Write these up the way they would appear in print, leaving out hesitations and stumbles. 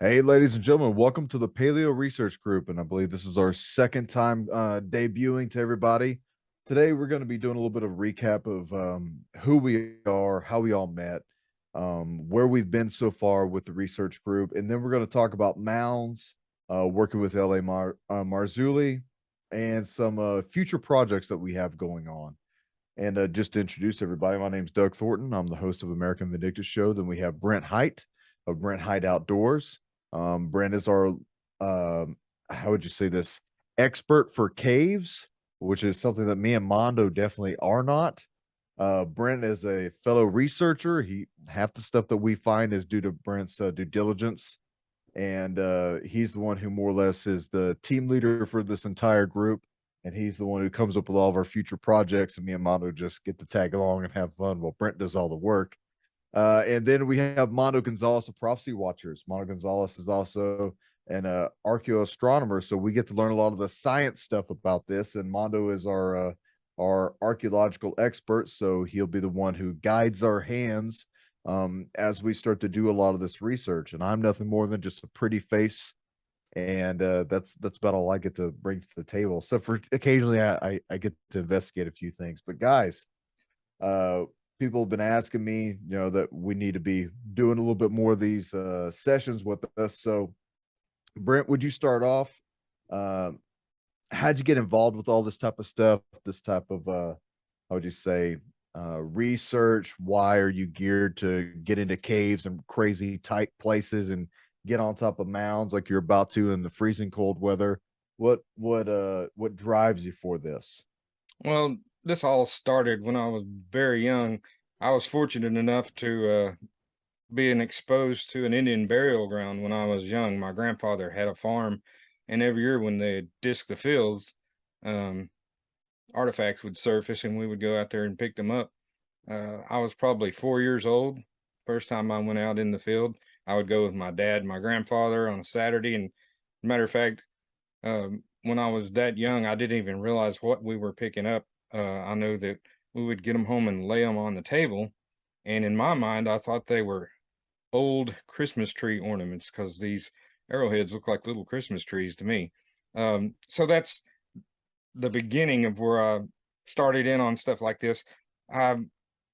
Hey, ladies and gentlemen, welcome to the Paleo Research Group. And I believe this is our second time debuting to everybody. Today, we're going to be doing a little bit of recap of who we are, how we all met, where we've been so far with the research group. And then we're going to talk about Mounds, working with Marzulli, and some future projects that we have going on. And just to introduce everybody, my name's Doug Thornton. I'm the host of American Vindicta Show. Then we have Brent Hite of Brent Hite Outdoors. Brent is our, how would you say this, expert for caves, which is something that me and Mondo definitely are not. Brent is a fellow researcher. Half the stuff that we find is due to Brent's due diligence, and he's the one who more or less is the team leader for this entire group. And he's the one who comes up with all of our future projects, and me and Mondo just get to tag along and have fun while Brent does all the work. And then we have Mondo Gonzales of Prophecy Watchers. Mondo Gonzales is also an archaeoastronomer, so we get to learn a lot of the science stuff about this. And Mondo is our archaeological expert, so he'll be the one who guides our hands as we start to do a lot of this research. And I'm nothing more than just a pretty face, and that's about all I get to bring to the table. So for occasionally, I get to investigate a few things. But guys, people have been asking me, that we need to be doing a little bit more of these sessions with us. So, Brent, would you start off? How'd you get involved with all this type of stuff? This type of, how would you say, research? Why are you geared to get into caves and crazy tight places and get on top of mounds like you're about to in the freezing cold weather? What drives you for this? Well, this all started when I was very young. I was fortunate enough to being exposed to an Indian burial ground when I was young. My grandfather had a farm, and every year when they disc the fields, um, artifacts would surface, and we would go out there and pick them up. I was probably 4 years old. First time I went out in the field, I would go with my dad and my grandfather on a Saturday. And matter of fact, when I was that young, I didn't even realize what we were picking up. I know that we would get them home and lay them on the table. And in my mind, I thought they were old Christmas tree ornaments because these arrowheads look like little Christmas trees to me. So that's the beginning of where I started in on stuff like this. I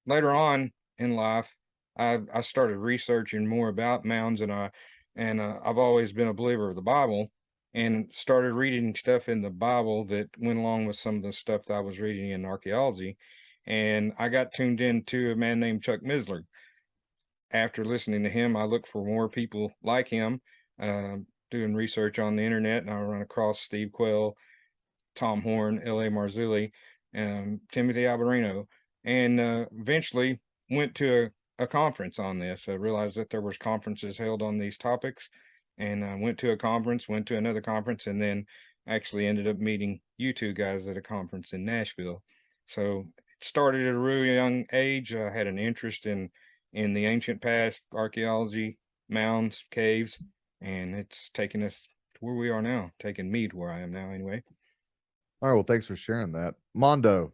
Later on in life, I started researching more about mounds, and I've always been a believer of the Bible, and started reading stuff in the Bible that went along with some of the stuff that I was reading in archaeology. And I got tuned into a man named Chuck Missler. After listening to him, I looked for more people like him, doing research on the internet, and I run across Steve Quayle, Tom Horn, L.A. Marzulli, Timothy Alberino, and eventually went to a conference on this. I realized that there was conferences held on these topics, and I went to a conference, went to another conference, and then actually ended up meeting you two guys at a conference in Nashville. So it started at a really young age. I had an interest in the ancient past, archaeology, mounds, caves, and it's taken us to where we are now, taken me to where I am now anyway. All right, well, thanks for sharing that. Mondo,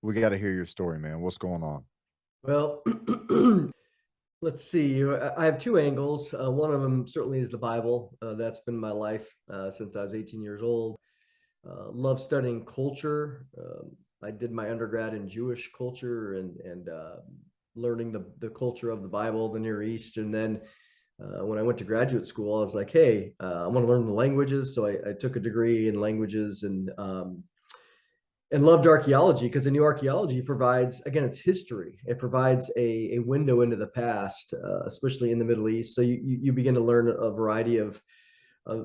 we got to hear your story, man. What's going on? Well, let's see. I have two angles. One of them certainly is the Bible. That's been my life since I was 18 years old. Love studying culture. I did my undergrad in Jewish culture and learning the culture of the Bible, the Near East. And then when I went to graduate school, I was like, hey, I want to learn the languages. So I took a degree in languages and loved archaeology because I knew archaeology provides, again, it's history. It provides a window into the past, especially in the Middle East. So you begin to learn a variety of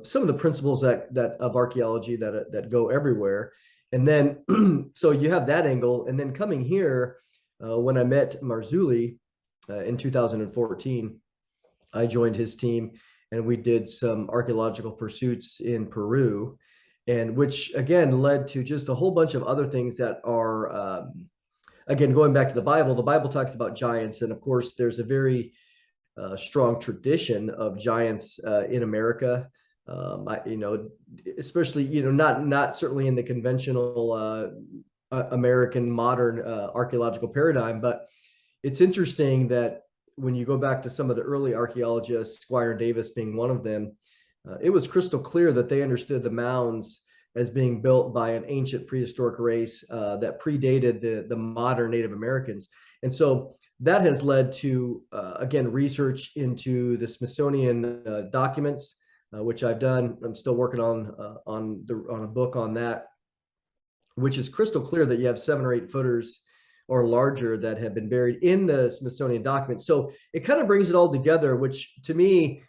some of the principles that of archaeology that go everywhere. And then, so you have that angle. And then coming here, when I met Marzulli in 2014, I joined his team and we did some archaeological pursuits in Peru, and which again led to just a whole bunch of other things that are, again, going back to the Bible talks about giants. And of course, there's a very strong tradition of giants in America. Especially, not certainly in the conventional American modern archaeological paradigm, but it's interesting that when you go back to some of the early archaeologists, Squire Davis being one of them, it was crystal clear that they understood the mounds as being built by an ancient prehistoric race that predated the modern Native Americans. And so that has led to, again, research into the Smithsonian documents, which I've done. I'm still working on a book on that, which is crystal clear that you have 7 or 8 footers or larger that have been buried in the Smithsonian documents. So it kind of brings it all together, which to me,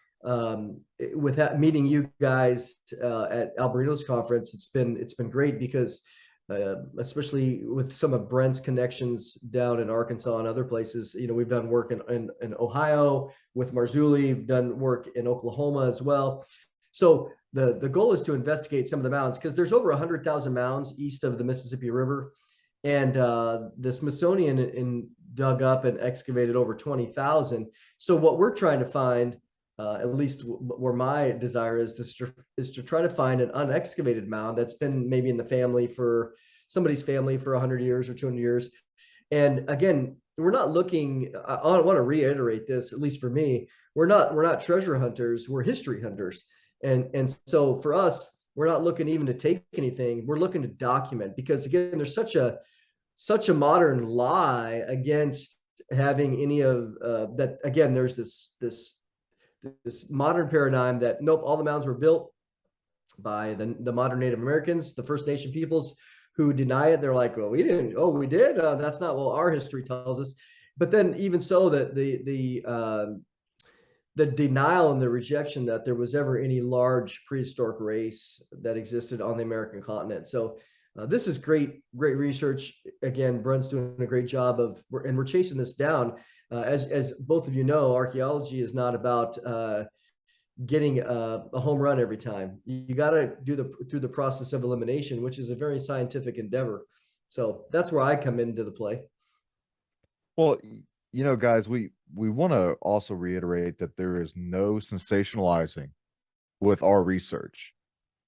with that meeting you guys at Alberino's conference, it's been great because especially with some of Brent's connections down in Arkansas and other places, we've done work in Ohio with Marzulli, we've done work in Oklahoma as well. So the goal is to investigate some of the mounds, because there's over 100,000 mounds east of the Mississippi River. And the Smithsonian dug up and excavated over 20,000. So what we're trying to find, at least where my desire is to try to find an unexcavated mound that's been maybe in the family for somebody's family for 100 years or 200 years. And again, we're not looking, I want to reiterate this, at least for me, we're not treasure hunters, we're history hunters. And so for us, we're not looking even to take anything, we're looking to document, because again, there's such a modern lie against having any of that. Again, there's this modern paradigm that nope, all the mounds were built by the modern Native Americans, the First Nation peoples, who deny it. They're like, well, we didn't. Oh, we did. That's not what our history tells us. But then even so, that the denial and the rejection that there was ever any large prehistoric race that existed on the American continent. So this is great research. Again, Brent's doing a great job and we're chasing this down. As both of you know, archaeology is not about getting a home run every time. You got to do through the process of elimination, which is a very scientific endeavor. So that's where I come into the play. Well, guys, we want to also reiterate that there is no sensationalizing with our research,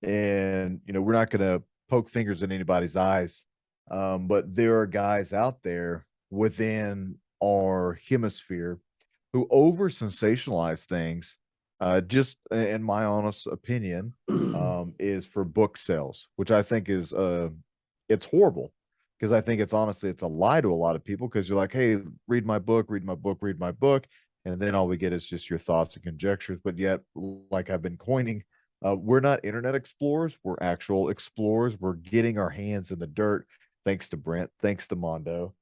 and we're not going to poke fingers in anybody's eyes, but there are guys out there within our hemisphere who over sensationalize things, just in my honest opinion, is for book sales, which I think is it's horrible, because I think it's a lie to a lot of people, because you're like, hey, read my book, and then all we get is just your thoughts and conjectures. But yet, like I've been coining, we're not internet explorers, we're actual explorers. We're getting our hands in the dirt, thanks to Brent, thanks to Mondo,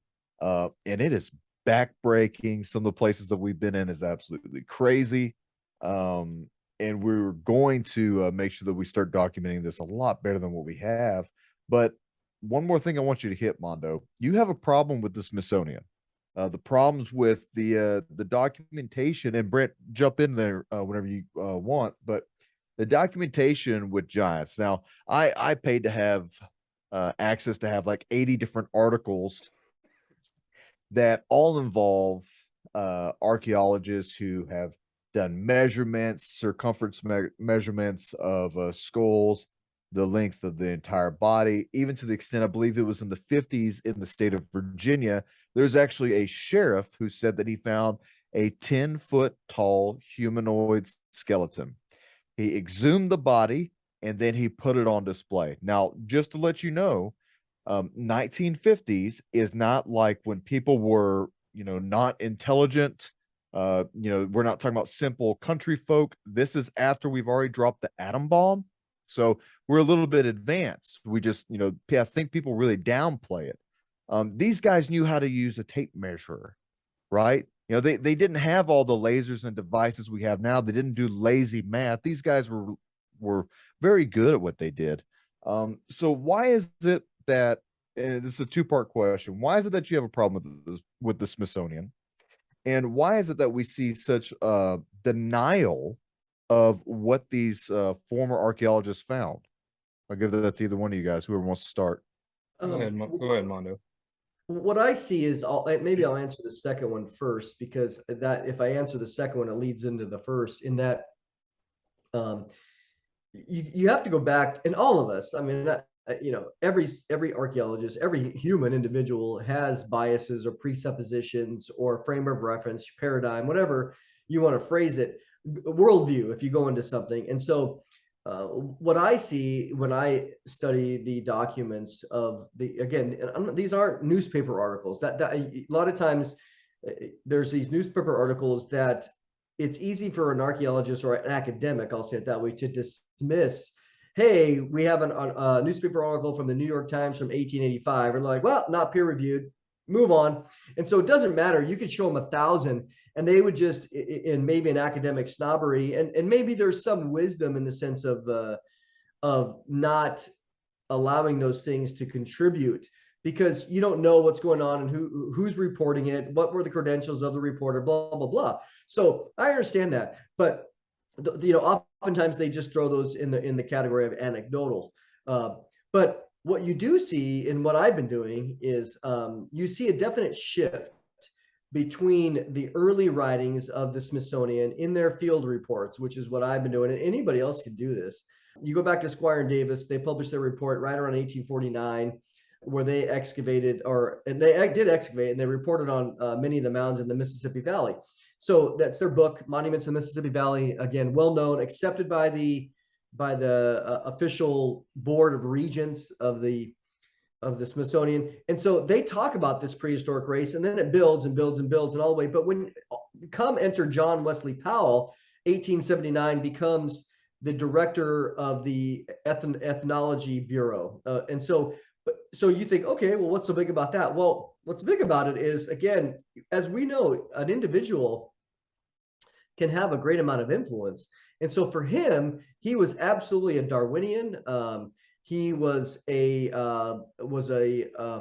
and it is backbreaking. Some of the places that we've been in is absolutely crazy, and we're going to make sure that we start documenting this a lot better than what we have. But one more thing I want you to hit, Mondo. You have a problem with the Smithsonian. The problems with the documentation, and Brent, jump in there whenever you want, but the documentation with giants. Now, I paid to have access to have like 80 different articles that all involve archaeologists who have done measurements, circumference measurements of skulls, the length of the entire body, even to the extent, I believe it was in the 50s in the state of Virginia, there's actually a sheriff who said that he found a 10-foot tall humanoid skeleton. He exhumed the body and then he put it on display. Now, just to let you know, 1950s is not like when people were, not intelligent. We're not talking about simple country folk. This is after we've already dropped the atom bomb. So we're a little bit advanced. We just, I think people really downplay it. These guys knew how to use a tape measure, right? They didn't have all the lasers and devices we have now. They didn't do lazy math. These guys were very good at what they did. So why is it that, and this is a two-part question, why is it that you have a problem with the Smithsonian? And why is it that we see such denial of what these former archaeologists found? I'll give that to either one of you guys, whoever wants to start. Go ahead, Mondo. What I see is, maybe I'll answer the second one first, because that if I answer the second one, it leads into the first, in that you have to go back, and all of us, I mean, every archaeologist, every human individual has biases or presuppositions or frame of reference, paradigm, whatever you want to phrase it, worldview, if you go into something. And so what I see when I study the documents of these aren't newspaper articles. That a lot of times there's these newspaper articles that it's easy for an archaeologist or an academic, I'll say it that way, to dismiss. Hey, we have a newspaper article from the New York Times from 1885. And like, well, not peer reviewed, move on. And so it doesn't matter. You could show them 1,000 and they would just, in maybe an academic snobbery, and maybe there's some wisdom in the sense of not allowing those things to contribute, because you don't know what's going on and who's reporting it, what were the credentials of the reporter, blah, blah, blah. So I understand that, but oftentimes they just throw those in the category of anecdotal. But what you do see in what I've been doing is you see a definite shift between the early writings of the Smithsonian in their field reports, which is what I've been doing, and anybody else can do this. You go back to Squire and Davis, they published their report right around 1849, where they excavated, and they did excavate, and they reported on many of the mounds in the Mississippi Valley. So that's their book, Monuments in the Mississippi Valley, again, well known, accepted by the official board of regents of the Smithsonian. And so they talk about this prehistoric race, and then it builds and builds and builds and all the way. But when enter John Wesley Powell, 1879, becomes the director of the Ethnology Bureau. And so you think, okay, well, what's so big about that? Well, what's big about it is, again, as we know, an individual can have a great amount of influence. And so for him, he was absolutely a Darwinian. He was a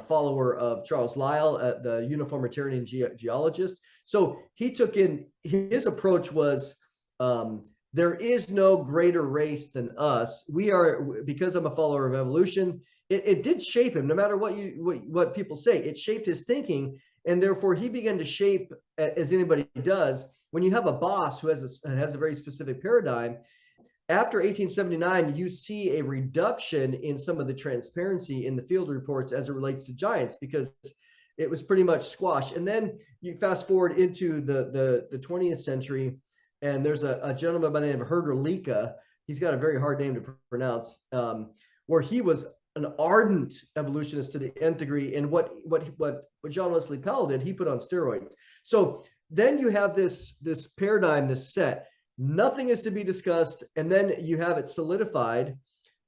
follower of Charles Lyell, the uniformitarian geologist. So he took in, his approach was, there is no greater race than us. We are, because I'm a follower of evolution, it did shape him, no matter what people say. It shaped his thinking, and therefore he began to shape, as anybody does, when you have a boss who has a very specific paradigm. After 1879, you see a reduction in some of the transparency in the field reports as it relates to giants, because it was pretty much squashed. And then you fast forward into the 20th century, and there's a gentleman by the name of Herder Lika. He's got a very hard name to pronounce, where he was an ardent evolutionist to the nth degree. And what John Wesley Powell did, he put on steroids. So then you have this paradigm, this set. Nothing is to be discussed, and then you have it solidified,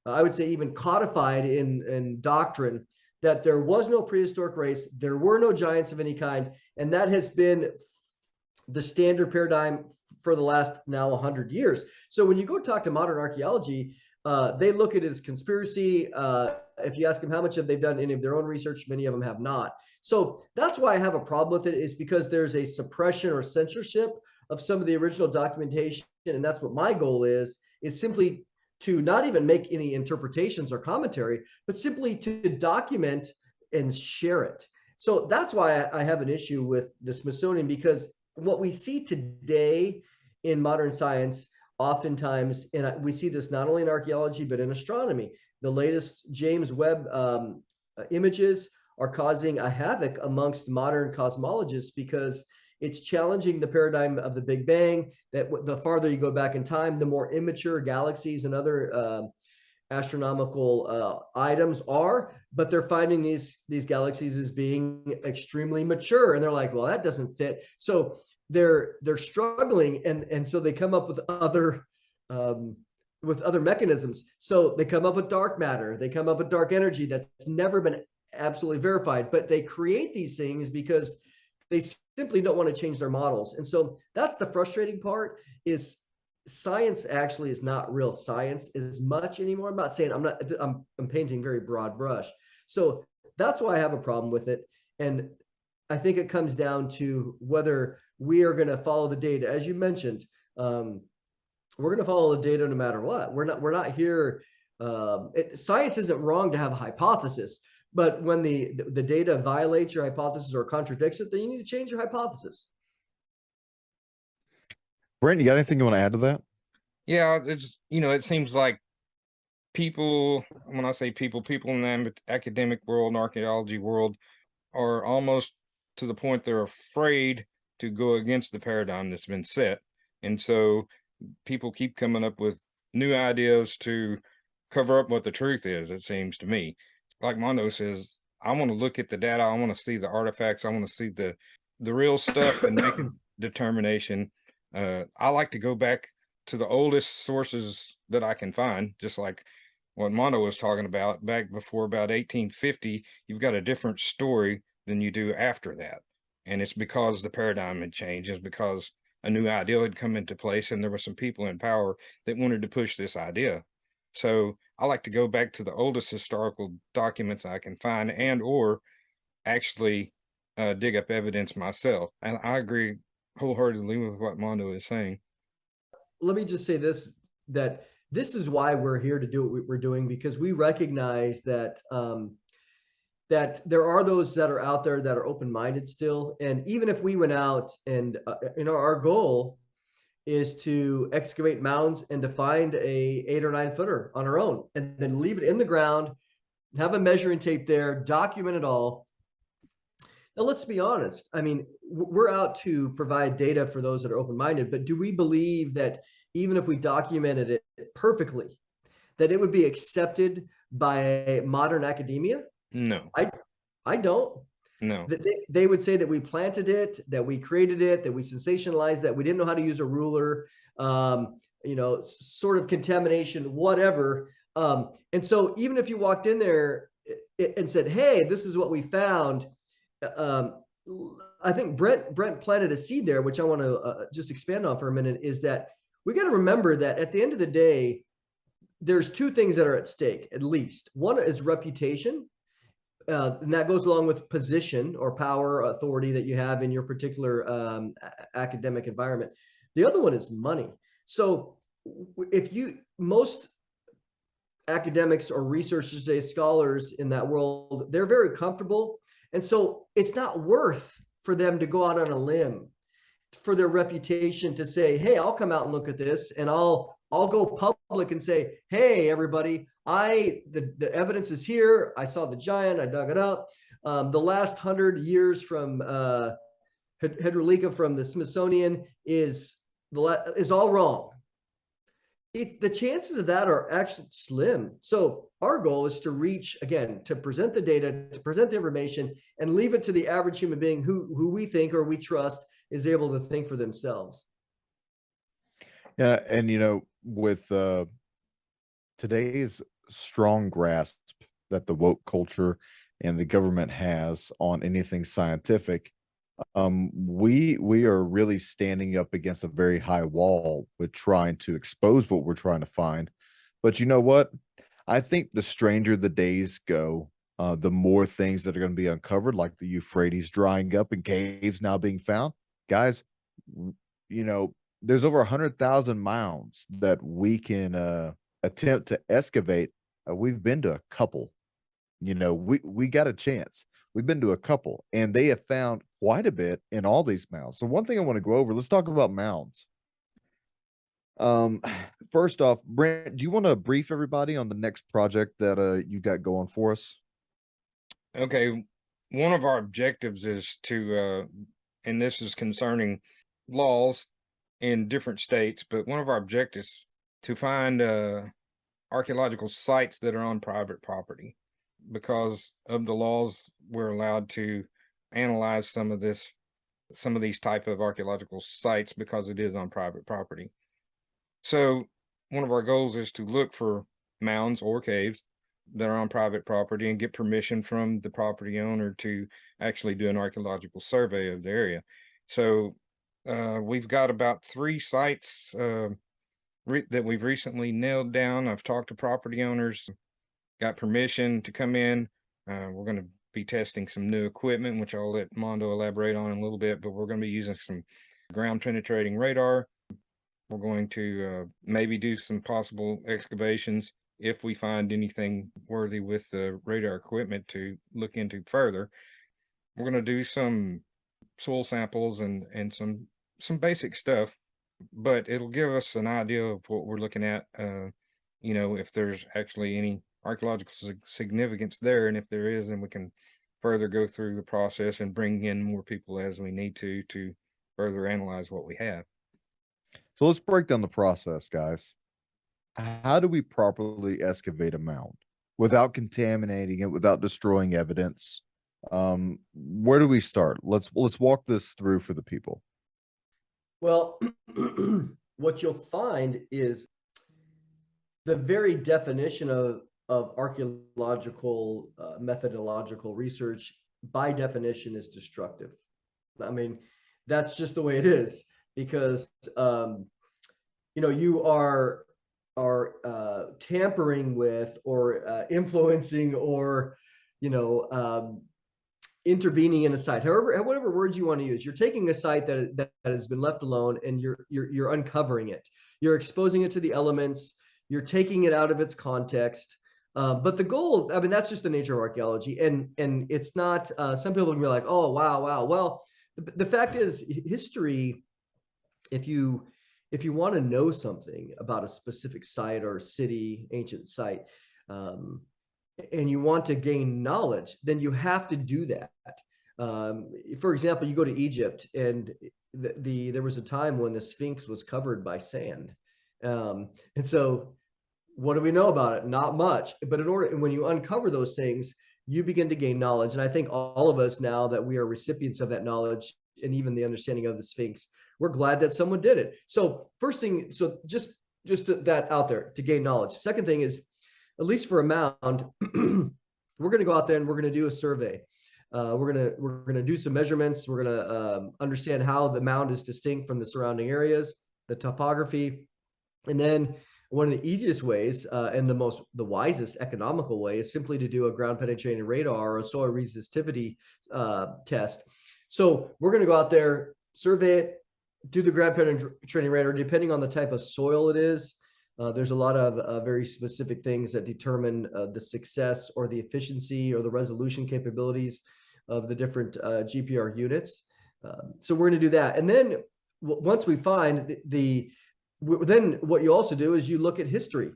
I would say even codified in doctrine, that there was no prehistoric race, there were no giants of any kind, and that has been the standard paradigm for the last now 100 years. So when you go talk to modern archaeology, they look at it as conspiracy. If you ask them how much have they done any of their own research, many of them have not. So that's why I have a problem with it, is because there's a suppression or censorship of some of the original documentation. And that's what my goal is simply to not even make any interpretations or commentary, but simply to document and share it. So that's why I have an issue with the Smithsonian, because what we see today in modern science, oftentimes, and we see this not only in archaeology, but in astronomy, the latest James Webb images are causing a havoc amongst modern cosmologists, because it's challenging the paradigm of the Big Bang, that the farther you go back in time, the more immature galaxies and other astronomical items are, but they're finding these galaxies as being extremely mature. And they're like, well, that doesn't fit. So they're struggling. And so they come up with other mechanisms. So they come up with dark matter. They come up with dark energy that's never been absolutely verified, but they create these things because they simply don't want to change their models. And so that's the frustrating part, is science actually is not real science as much anymore. I'm not saying I'm painting very broad brush. So that's why I have a problem with it. And I think it comes down to whether we are going to follow the data. As you mentioned, we're going to follow the data no matter what. We're not here. Science isn't wrong to have a hypothesis, but when the data violates your hypothesis or contradicts it, then you need to change your hypothesis. Brent, you got anything you want to add to that? Yeah, it seems like people, when I say people, people in the academic world and archaeology world are almost to the point they're afraid to go against the paradigm that's been set. And so people keep coming up with new ideas to cover up what the truth is, it seems to me. Like Mondo says, I want to look at the data, I want to see the artifacts, I want to see the real stuff and make a determination. I like to go back to the oldest sources that I can find, just like what Mondo was talking about back before about 1850. You've got a different story than you do after that. And it's because the paradigm had changed. It's because a new idea had come into place and there were some people in power that wanted to push this idea. So I like to go back to the oldest historical documents I can find and or actually dig up evidence myself. And I agree wholeheartedly with what Mondo is saying. Let me just say this, that this is why we're here to do what we're doing, because we recognize that that there are those that are out there that are open-minded still. And even if we went out and, our goal is to excavate mounds and to find a 8 or 9 footer on our own and then leave it in the ground, have a measuring tape there, document it all. Now, let's be honest. I mean, we're out to provide data for those that are open-minded, but do we believe that even if we documented it perfectly, that it would be accepted by modern academia? No. I don't. No. They would say that we planted it, that we created it, that we sensationalized, that we didn't know how to use a ruler, sort of contamination, whatever. And so even if you walked in there and said, hey, this is what we found, I think Brent planted a seed there, which I want to just expand on for a minute, is that we got to remember that at the end of the day, there's 2 things that are at stake, at least. One is reputation, and that goes along with position or power, authority that you have in your particular academic environment. The other one is money. So most academics or researchers today, scholars in that world, they're very comfortable. And so it's not worth for them to go out on a limb for their reputation to say, hey, I'll come out and look at this, and I'll go public and say, hey, everybody, the evidence is here. I saw the giant, I dug it up. The last 100 years from Hydrolica from the Smithsonian is all wrong. The chances of that are actually slim. So our goal is to reach, again, to present the data, to present the information, and leave it to the average human being who we think or we trust is able to think for themselves. Yeah, and with today's strong grasp that the woke culture and the government has on anything scientific, we are really standing up against a very high wall with trying to expose what we're trying to find. But you know what? I think the stranger the days go, the more things that are going to be uncovered, like the Euphrates drying up and caves now being found. Guys, there's over 100,000 mounds that we can attempt to excavate. We've been to a couple. We got a chance. We've been to a couple, and they have found quite a bit in all these mounds. So one thing I want to go over, let's talk about mounds. First off, Brent, do you want to brief everybody on the next project that you got going for us? Okay. One of our objectives is to, and this is concerning laws in different states, but one of our objectives to find archaeological sites that are on private property. Because of the laws, we're allowed to analyze some of these type of archaeological sites because it is on private property. So one of our goals is to look for mounds or caves that are on private property and get permission from the property owner to actually do an archaeological survey of the area. So we've got about 3 sites that we've recently nailed down. I've talked to property owners, got permission to come in. We're going to be testing some new equipment, which I'll let Mondo elaborate on in a little bit, but we're going to be using some ground penetrating radar. We're going to maybe do some possible excavations if we find anything worthy with the radar equipment to look into further. We're going to do some soil samples and some basic stuff, but it'll give us an idea of what we're looking at if there's actually any archaeological significance there. And if there is, then we can further go through the process and bring in more people as we need to further analyze what we have. So let's break down the process, guys. How do we properly excavate a mound without contaminating it, without destroying evidence? Where do we start? Let's walk this through for the people. Well, what you'll find is the very definition of archaeological methodological research by definition is destructive. I mean, that's just the way it is, because you are tampering with or influencing or intervening in a site, whatever words you want to use. You're taking a site that has been left alone, and you're uncovering it. You're exposing it to the elements. You're taking it out of its context. But the goal, I mean, that's just the nature of archaeology, and it's not. Some people can be like, "Oh, wow." Well, the fact is, history. If you want to know something about a specific site or city, ancient site, and you want to gain knowledge, then you have to do that. For example, you go to Egypt, and there was a time when the Sphinx was covered by sand, and so what do we know about it? Not much. But when you uncover those things, you begin to gain knowledge. And I think all of us, now that we are recipients of that knowledge and even the understanding of the Sphinx, we're glad that someone did it. So first thing, so just that out there to gain knowledge. Second thing is, at least for a mound, we're going to go out there and we're going to do a survey. We're going to do some measurements. We're going to understand how the mound is distinct from the surrounding areas, the topography. And then one of the easiest ways and the wisest economical way is simply to do a ground penetrating radar or a soil resistivity test. So we're going to go out there, survey it, do the ground penetrating radar, depending on the type of soil it is. There's a lot of very specific things that determine the success or the efficiency or the resolution capabilities of the different GPR units. So we're going to do that. And then once we find then what you also do is you look at history.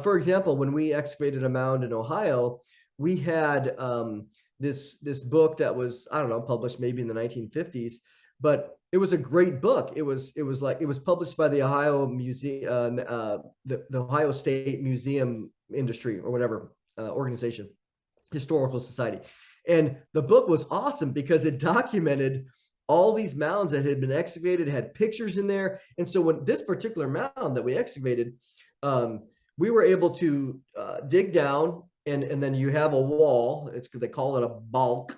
For example, when we excavated a mound in Ohio, we had this book that was, I don't know, published maybe in the 1950s, but it was a great book. It was published by the Ohio Museum, the Ohio State Museum Industry or whatever organization, Historical Society. And the book was awesome because it documented all these mounds that had been excavated, had pictures in there. And so when this particular mound that we excavated, we were able to dig down, and then you have a wall. They call it a balk.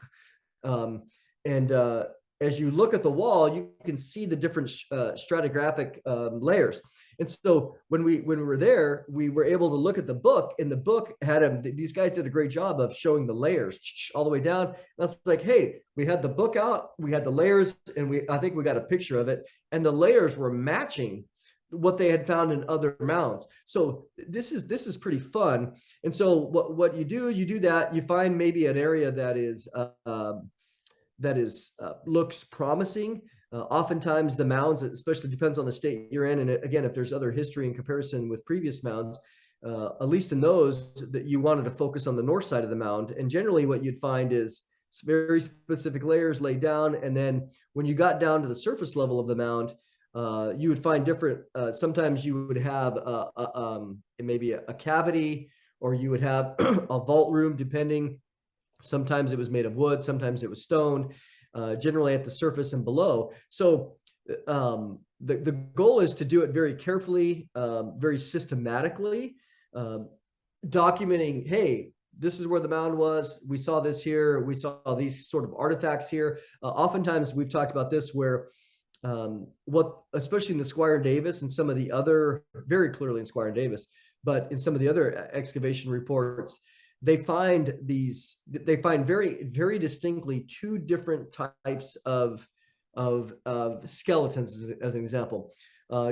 As you look at the wall, you can see the different stratigraphic layers. And so when we were there, we were able to look at the book, and the book had these guys did a great job of showing the layers all the way down. And I was like, hey, we had the book out, we had the layers, and I think we got a picture of it, and the layers were matching what they had found in other mounds. So this is pretty fun. And so what you do that, you find maybe an area that looks promising. Oftentimes the mounds, especially depends on the state you're in. And again, if there's other history in comparison with previous mounds, at least in those, that you wanted to focus on the north side of the mound. And generally what you'd find is very specific layers laid down. And then when you got down to the surface level of the mound, you would find different, sometimes you would have maybe a cavity, or you would have a vault room, depending. Sometimes it was made of wood, sometimes it was stone, generally at the surface and below. So the goal is to do it very carefully, very systematically, documenting, hey, this is where the mound was. We saw this here. We saw these sort of artifacts here. Oftentimes we've talked about this where especially in the Squire and Davis and some of the other, very clearly in Squire and Davis, but in some of the other excavation reports, they find very, very distinctly two different types of skeletons, as an example.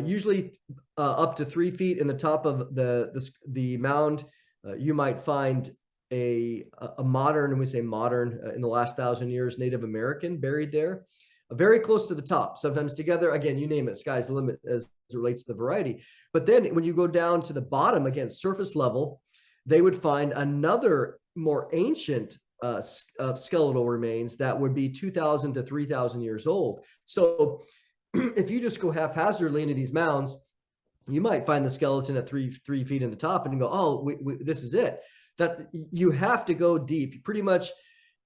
Usually up to 3 feet in the top of the mound, you might find a modern, and we say modern, in the last 1,000 years, Native American buried there. very close to the top, sometimes together. Again, you name it, sky's the limit as it relates to the variety. But then when you go down to the bottom, again, surface level, they would find another more ancient skeletal remains that would be 2,000 to 3,000 years old. So if you just go haphazardly into these mounds, you might find the skeleton at three feet in the top and go, oh, this is it. That you have to go deep. Pretty much,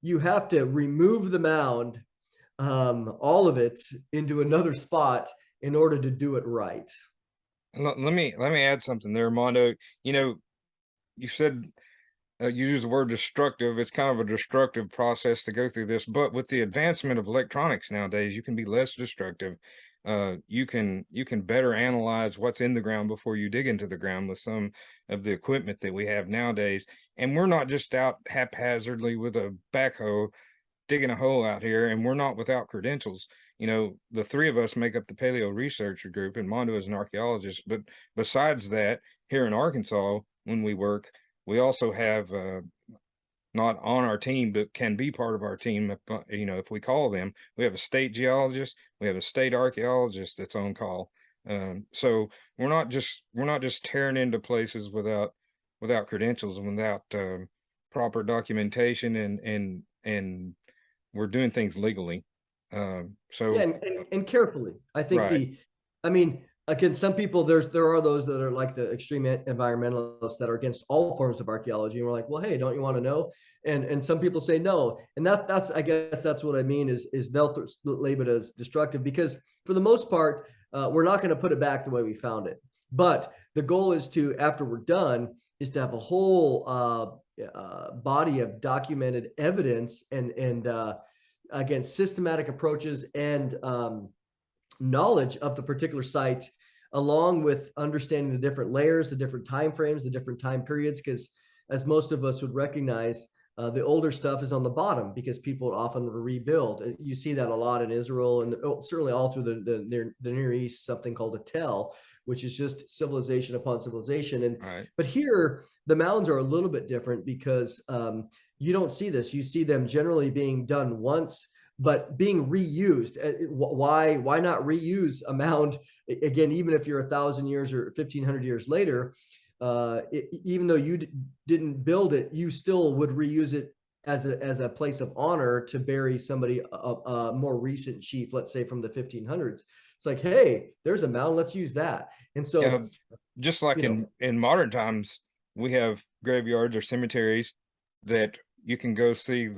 you have to remove the mound, all of it, into another spot in order to do it right. Let me add something there, Mondo. You know, you said you use the word destructive. It's kind of a destructive process to go through this, but with the advancement of electronics nowadays, you can be less destructive. You can better analyze what's in the ground before you dig into the ground with some of the equipment that we have nowadays. And we're not just out haphazardly with a backhoe digging a hole out here, and we're not without credentials. You know, the three of us make up the Paleo researcher group, and Mondo is an archaeologist. But besides that, here in Arkansas, when we work, we also have not on our team, but can be part of our team, you know, if we call them. We have a state geologist, we have a state archaeologist that's on call. So we're not just tearing into places without credentials and without proper documentation, and we're doing things legally. So yeah, and carefully. I think right. I mean, again, some people, there are those that are like the extreme environmentalists that are against all forms of archaeology, and we're like, well, hey, don't you want to know? And some people say no, and that's, I guess that's what I mean, is they'll label it as destructive, because for the most part, we're not going to put it back the way we found it. But the goal is to, after we're done, is to have a whole body of documented evidence and again, systematic approaches and knowledge of the particular site, along with understanding the different layers, the different time frames, the different time periods. Because as most of us would recognize, the older stuff is on the bottom because people often rebuild. You see that a lot in Israel, and certainly all through the Near East, something called a tell, which is just civilization upon civilization. And Right. But here, the mounds are a little bit different because you don't see this. You see them generally being done once, but being reused. Why not reuse a mound again, even if you're 1,000 years or 1,500 years later? Even though you didn't build it, you still would reuse it as a place of honor to bury somebody, a more recent chief, let's say from the 1500s. It's like, hey, there's a mound, let's use that. And so, yeah, just like in modern times, we have graveyards or cemeteries that you can go see.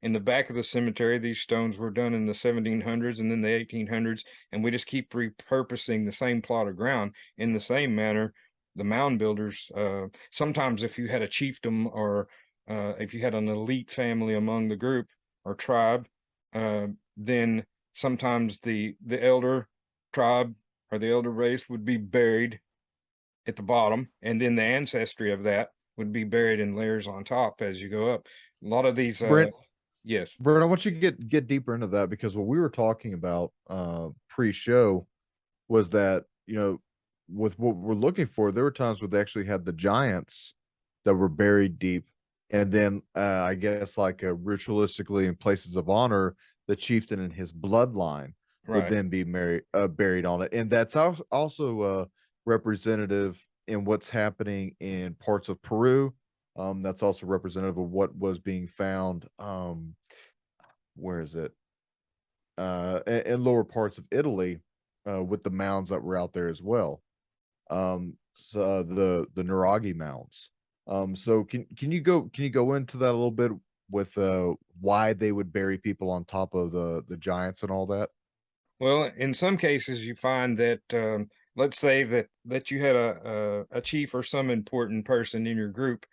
In the back of the cemetery, these stones were done in the 1700s and then the 1800s, and we just keep repurposing the same plot of ground in the same manner. The mound builders, sometimes if you had a chiefdom, or if you had an elite family among the group or tribe, then sometimes the elder tribe or the elder race would be buried at the bottom, and then the ancestry of that would be buried in layers on top as you go up. A lot of these Brent, yes, Brent, I want you to get deeper into that, because what we were talking about pre-show was that, you know, with what we're looking for, there were times where they actually had the giants that were buried deep, and then I guess like ritualistically in places of honor, the chieftain and his bloodline would right. then be buried on it, and that's also representative in what's happening in parts of Peru. That's also representative of what was being found. Where is it? In lower parts of Italy, with the mounds that were out there as well. So the Nuraghi mounds. So can you go into that a little bit with why they would bury people on top of the giants and all that? Well, in some cases, you find that let's say that you had a chief or some important person in your group.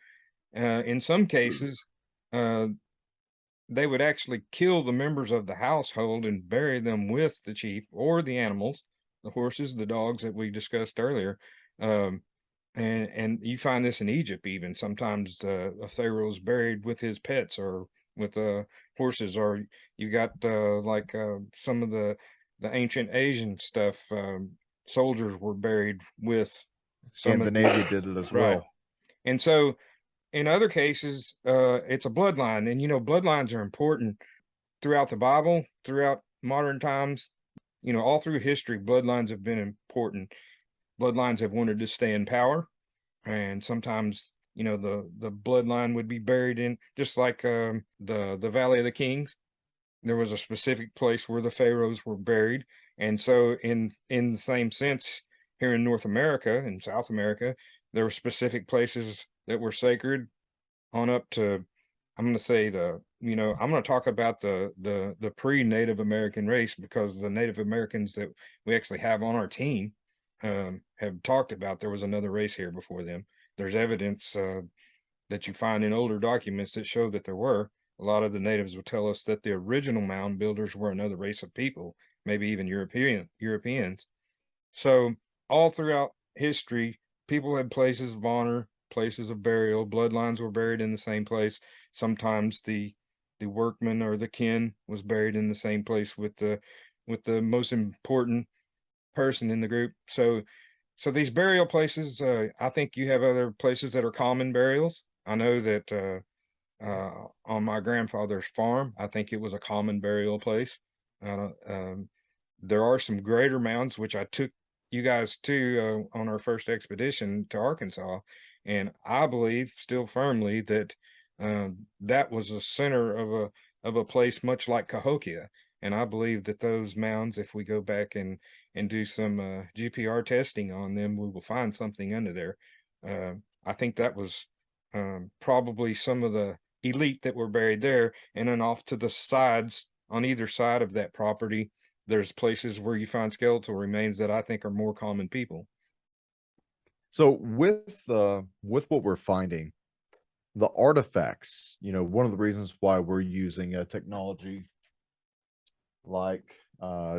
In some cases, they would actually kill the members of the household and bury them with the chief or the animals, the horses, the dogs that we discussed earlier. And you find this in Egypt even. Sometimes a pharaoh is buried with his pets or with horses, or you got like some of the ancient Asian stuff. Soldiers were buried with some of Scandinavia did it as right. well. And so in other cases, it's a bloodline, and bloodlines are important throughout the Bible, throughout modern times, all through history, bloodlines have been important. Bloodlines have wanted to stay in power, and sometimes the bloodline would be buried in, just like the Valley of the Kings. There was a specific place where the pharaohs were buried, and so in the same sense, here in North America and South America, there were specific places that were sacred on up to, I'm going to say I'm going to talk about the pre-Native American race, because the Native Americans that we actually have on our team have talked about there was another race here before them. There's evidence that you find in older documents that show that there were. A lot of the natives will tell us that the original mound builders were another race of people, maybe even Europeans. So all throughout history, people had places of honor, places of burial. Bloodlines were buried in the same place. Sometimes the workman or the kin was buried in the same place with the most important person in the group. So these burial places, I think you have other places that are common burials. I know that on my grandfather's farm, I think it was a common burial place. There are some greater mounds, which I took you guys to on our first expedition to Arkansas, and I believe still firmly that that was the center of a place much like Cahokia. And I believe that those mounds, if we go back and do some GPR testing on them, we will find something under there. I think that was probably some of the elite that were buried there. And then off to the sides, on either side of that property, there's places where you find skeletal remains that I think are more common people. So with what we're finding, the artifacts, one of the reasons why we're using a technology like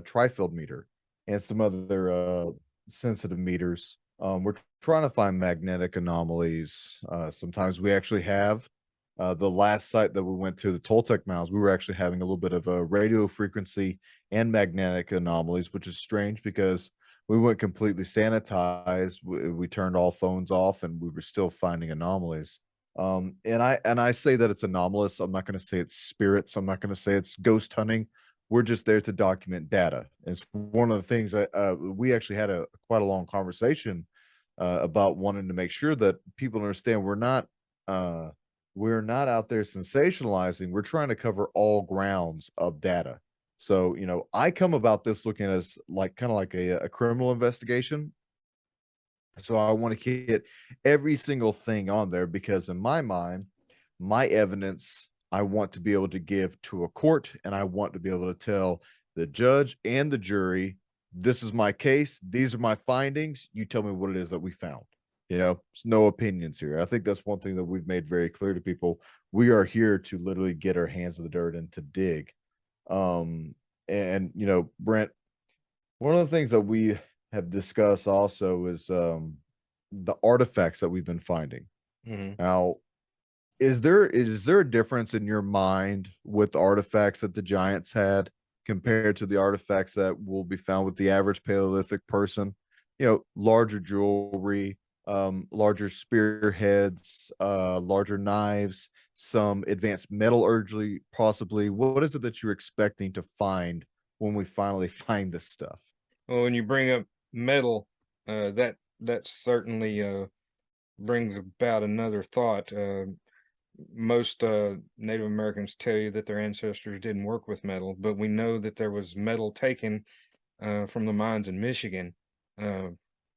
tri-field meter and some other sensitive meters, we're trying to find magnetic anomalies. Sometimes we actually have the last site that we went to, the Toltec Mounds, we were actually having a little bit of a radio frequency and magnetic anomalies, which is strange because we went completely sanitized. We turned all phones off, and we were still finding anomalies. And I say that it's anomalous. I'm not going to say it's spirits. I'm not going to say it's ghost hunting. We're just there to document data. It's one of the things that we actually had quite a long conversation about wanting to make sure that people understand we're not out there sensationalizing. We're trying to cover all grounds of data. So, I come about this looking at as kind of like a criminal investigation. So I want to get every single thing on there because in my mind, my evidence I want to be able to give to a court, and I want to be able to tell the judge and the jury, this is my case. These are my findings. You tell me what it is that we found. There's no opinions here. I think that's one thing that we've made very clear to people. We are here to literally get our hands in the dirt and to dig. And Brent, one of the things that we have discussed also is the artifacts that we've been finding. Mm-hmm. Now, is there a difference in your mind with the artifacts that the giants had compared to the artifacts that will be found with the average Paleolithic person? Larger jewelry, larger spearheads, larger knives, some advanced metallurgy, possibly. What is it that you're expecting to find when we finally find this stuff? Well, when you bring up metal, that certainly brings about another thought. Most Native Americans tell you that their ancestors didn't work with metal, but we know that there was metal taken from the mines in Michigan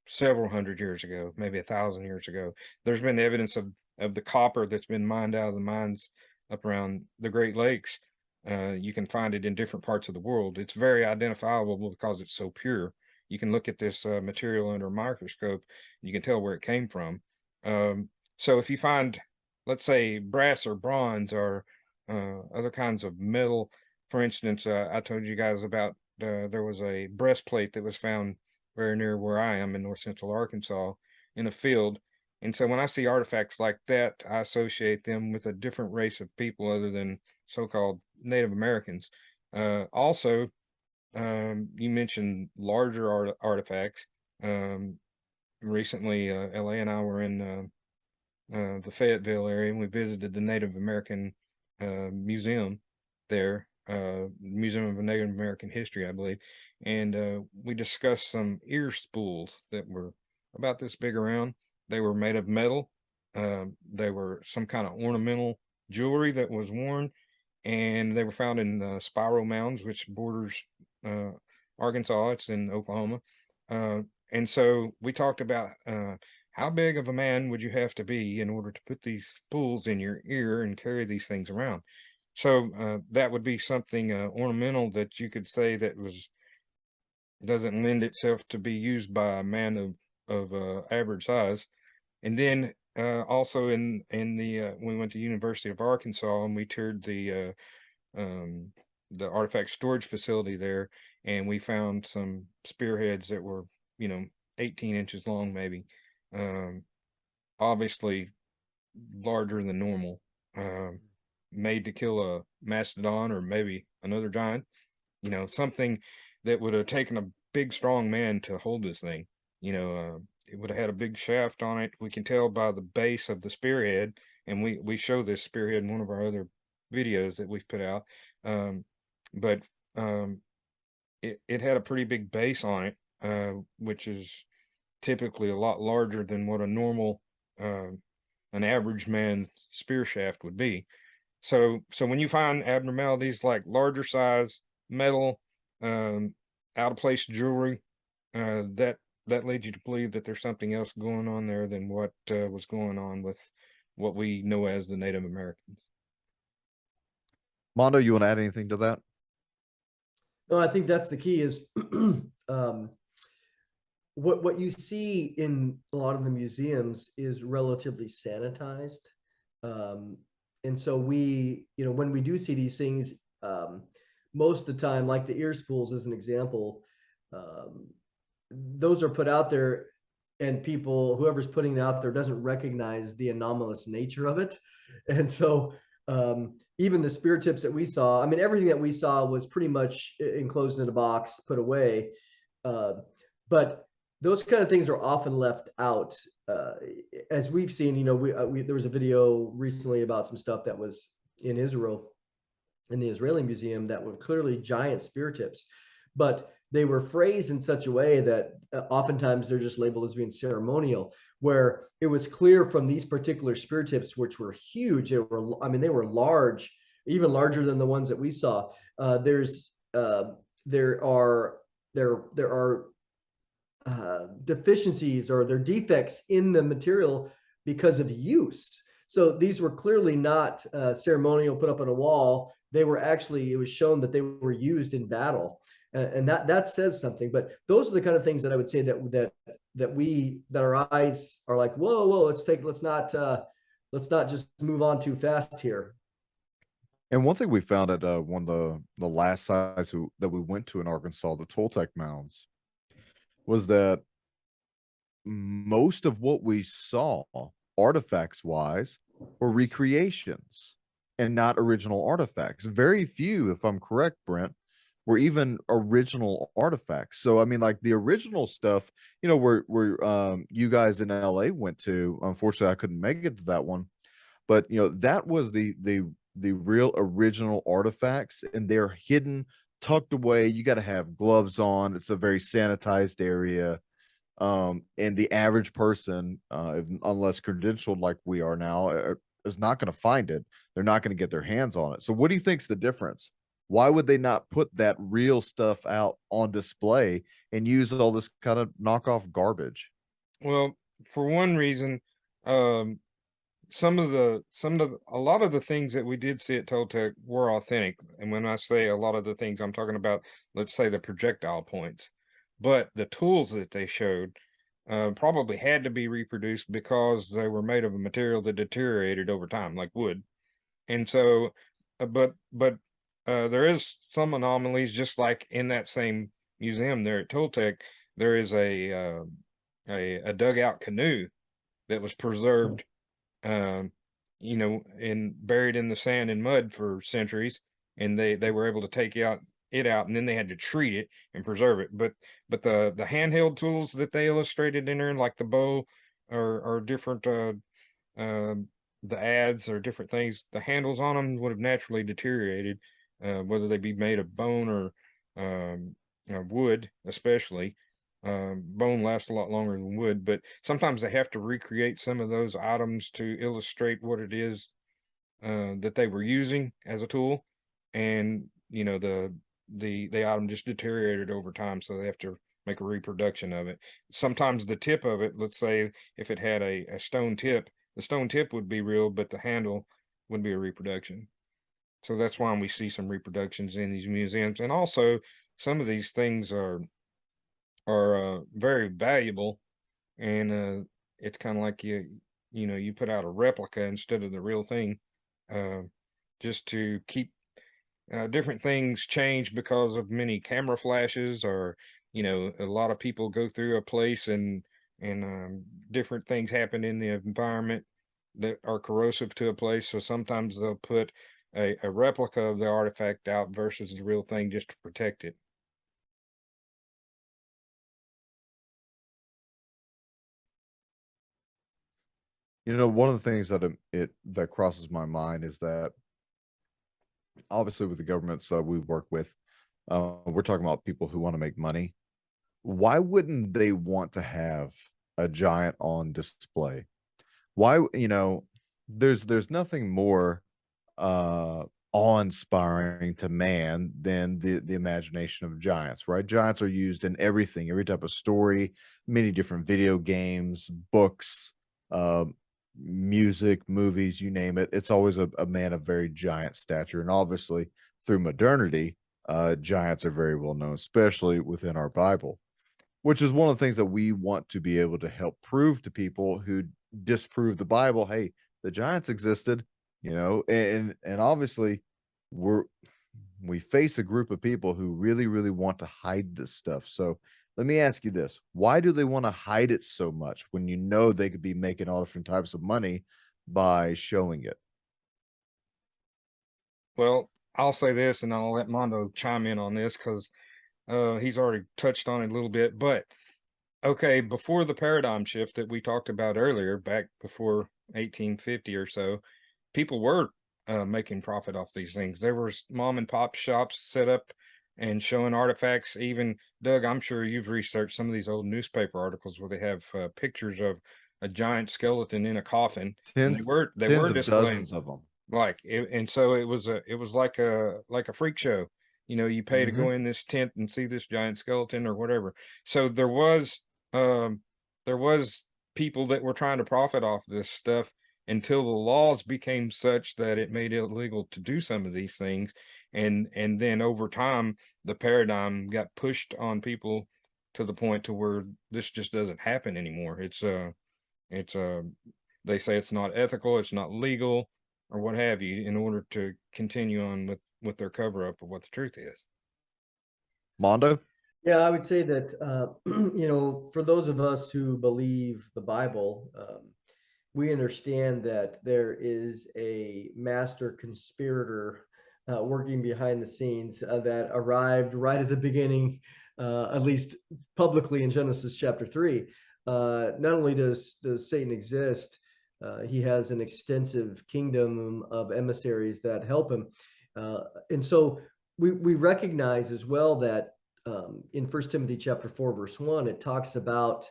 several hundred years ago, maybe 1,000 years ago. There's been evidence of the copper that's been mined out of the mines up around the Great Lakes. You can find it in different parts of the world. It's very identifiable because it's so pure. You can look at this material under a microscope, and you can tell where it came from. So if you find, let's say, brass or bronze or other kinds of metal, for instance, I told you guys about there was a breastplate that was found very near where I am in north central Arkansas in a field. And so when I see artifacts like that, I associate them with a different race of people other than so-called Native Americans. Also, you mentioned larger artifacts. Recently, LA and I were in the Fayetteville area, and we visited the Native American museum there. Museum of Native American History, I believe, and we discussed some ear spools that were about this big around. They were made of metal. They were some kind of ornamental jewelry that was worn, and they were found in spiral mounds, which borders Arkansas. It's in Oklahoma. And so we talked about how big of a man would you have to be in order to put these spools in your ear and carry these things around. So that would be something ornamental that you could say that doesn't lend itself to be used by a man of average size. And then also in the we went to University of Arkansas and we toured the artifact storage facility there, and we found some spearheads that were 18 inches long, maybe, obviously larger than normal, made to kill a mastodon or maybe another giant, something that would have taken a big strong man to hold this thing. It would have had a big shaft on it. We can tell by the base of the spearhead, and we show this spearhead in one of our other videos that we've put out. But it had a pretty big base on it, which is typically a lot larger than what a normal an average man's spear shaft would be. So when you find abnormalities like larger size metal, out of place jewelry, that leads you to believe that there's something else going on there than what was going on with what we know as the Native Americans. Mondo, you want to add anything to that? No, I think that's the key is what you see in a lot of the museums is relatively sanitized. And so we, when we do see these things, most of the time, like the ear spools as an example, those are put out there and whoever's putting it out there doesn't recognize the anomalous nature of it. And so even the spear tips that we saw, I mean, everything that we saw was pretty much enclosed in a box, put away. But those kind of things are often left out. As we've seen, there was a video recently about some stuff that was in Israel, in the Israeli museum, that were clearly giant spear tips, but they were phrased in such a way that oftentimes they're just labeled as being ceremonial, where it was clear from these particular spear tips, which were huge. They were large, even larger than the ones that we saw. There are deficiencies, or there are defects in the material because of use. So these were clearly not ceremonial, put up on a wall. They were actually, it was shown that they were used in battle, and that says something. But those are the kind of things that I would say that our eyes are like, whoa, let's not just move on too fast here. And one thing we found at one of the last sites that we went to in Arkansas, the Toltec Mounds, was that most of what we saw artifacts wise were recreations and not original artifacts. Very few, if I'm correct, Brent, were even original artifacts. So I mean, like the original stuff, where you guys in LA went to, unfortunately I couldn't make it to that one, but that was the real original artifacts, and they're hidden, tucked away. You got to have gloves on. It's a very sanitized area. And the average person, unless credentialed like we are now, is not going to find it. They're not going to get their hands on it. So what do you think's the difference? Why would they not put that real stuff out on display and use all this kind of knockoff garbage? Well, for one reason, a lot of the things that we did see at Toltec were authentic. And when I say a lot of the things, I'm talking about, let's say, the projectile points. But the tools that they showed probably had to be reproduced because they were made of a material that deteriorated over time, like wood. And so, but there is some anomalies, just like in that same museum there at Toltec. There is a dugout canoe that was preserved, and buried in the sand and mud for centuries, and they were able to take it out, and then they had to treat it and preserve it. But the handheld tools that they illustrated in there, like the bow or different the adze or different things, the handles on them would have naturally deteriorated whether they be made of bone or wood, especially. Bone lasts a lot longer than wood, but sometimes they have to recreate some of those items to illustrate what it is that they were using as a tool, and the item just deteriorated over time, so they have to make a reproduction of it. Sometimes the tip of it, let's say if it had a stone tip, the stone tip would be real, but the handle would be a reproduction. So that's why we see some reproductions in these museums. And also some of these things are very valuable, and it's kind of like you put out a replica instead of the real thing, just to keep different things change because of many camera flashes, or a lot of people go through a place and different things happen in the environment that are corrosive to a place. So sometimes they'll put a replica of the artifact out versus the real thing just to protect it. One of the things that crosses my mind is that obviously with the governments we work with, we're talking about people who want to make money. Why wouldn't they want to have a giant on display? Why, there's nothing more awe-inspiring to man than the imagination of giants, right? Giants are used in everything, every type of story, many different video games, books, music, movies, you name it. It's always a man of very giant stature. And obviously through modernity, giants are very well known, especially within our Bible, which is one of the things that we want to be able to help prove to people who disprove the Bible. Hey, the giants existed, and obviously we face a group of people who really, really want to hide this stuff. So let me ask you this. Why do they want to hide it so much when they could be making all different types of money by showing it? Well, I'll say this, and I'll let Mondo chime in on this because he's already touched on it a little bit. But okay, before the paradigm shift that we talked about earlier, back before 1850 or so, people were making profit off these things. There was mom and pop shops set up and showing artifacts. Even Doug, I'm sure you've researched some of these old newspaper articles where they have pictures of a giant skeleton in a coffin, and they were Of displaying dozens of them. and so it was like a freak show. You pay to Mhm. go in this tent and see this giant skeleton or whatever. So there was people that were trying to profit off this stuff until the laws became such that it made it illegal to do some of these things. And then over time, the paradigm got pushed on people to the point to where this just doesn't happen anymore. It's they say it's not ethical, it's not legal, or what have you, in order to continue on with their cover up of what the truth is. Mondo? Yeah, I would say that, for those of us who believe the Bible, we understand that there is a master conspirator working behind the scenes that arrived right at the beginning, at least publicly in Genesis chapter 3. Not only does Satan exist, he has an extensive kingdom of emissaries that help him. And so we recognize as well that in 1 Timothy chapter 4, verse 1, it talks about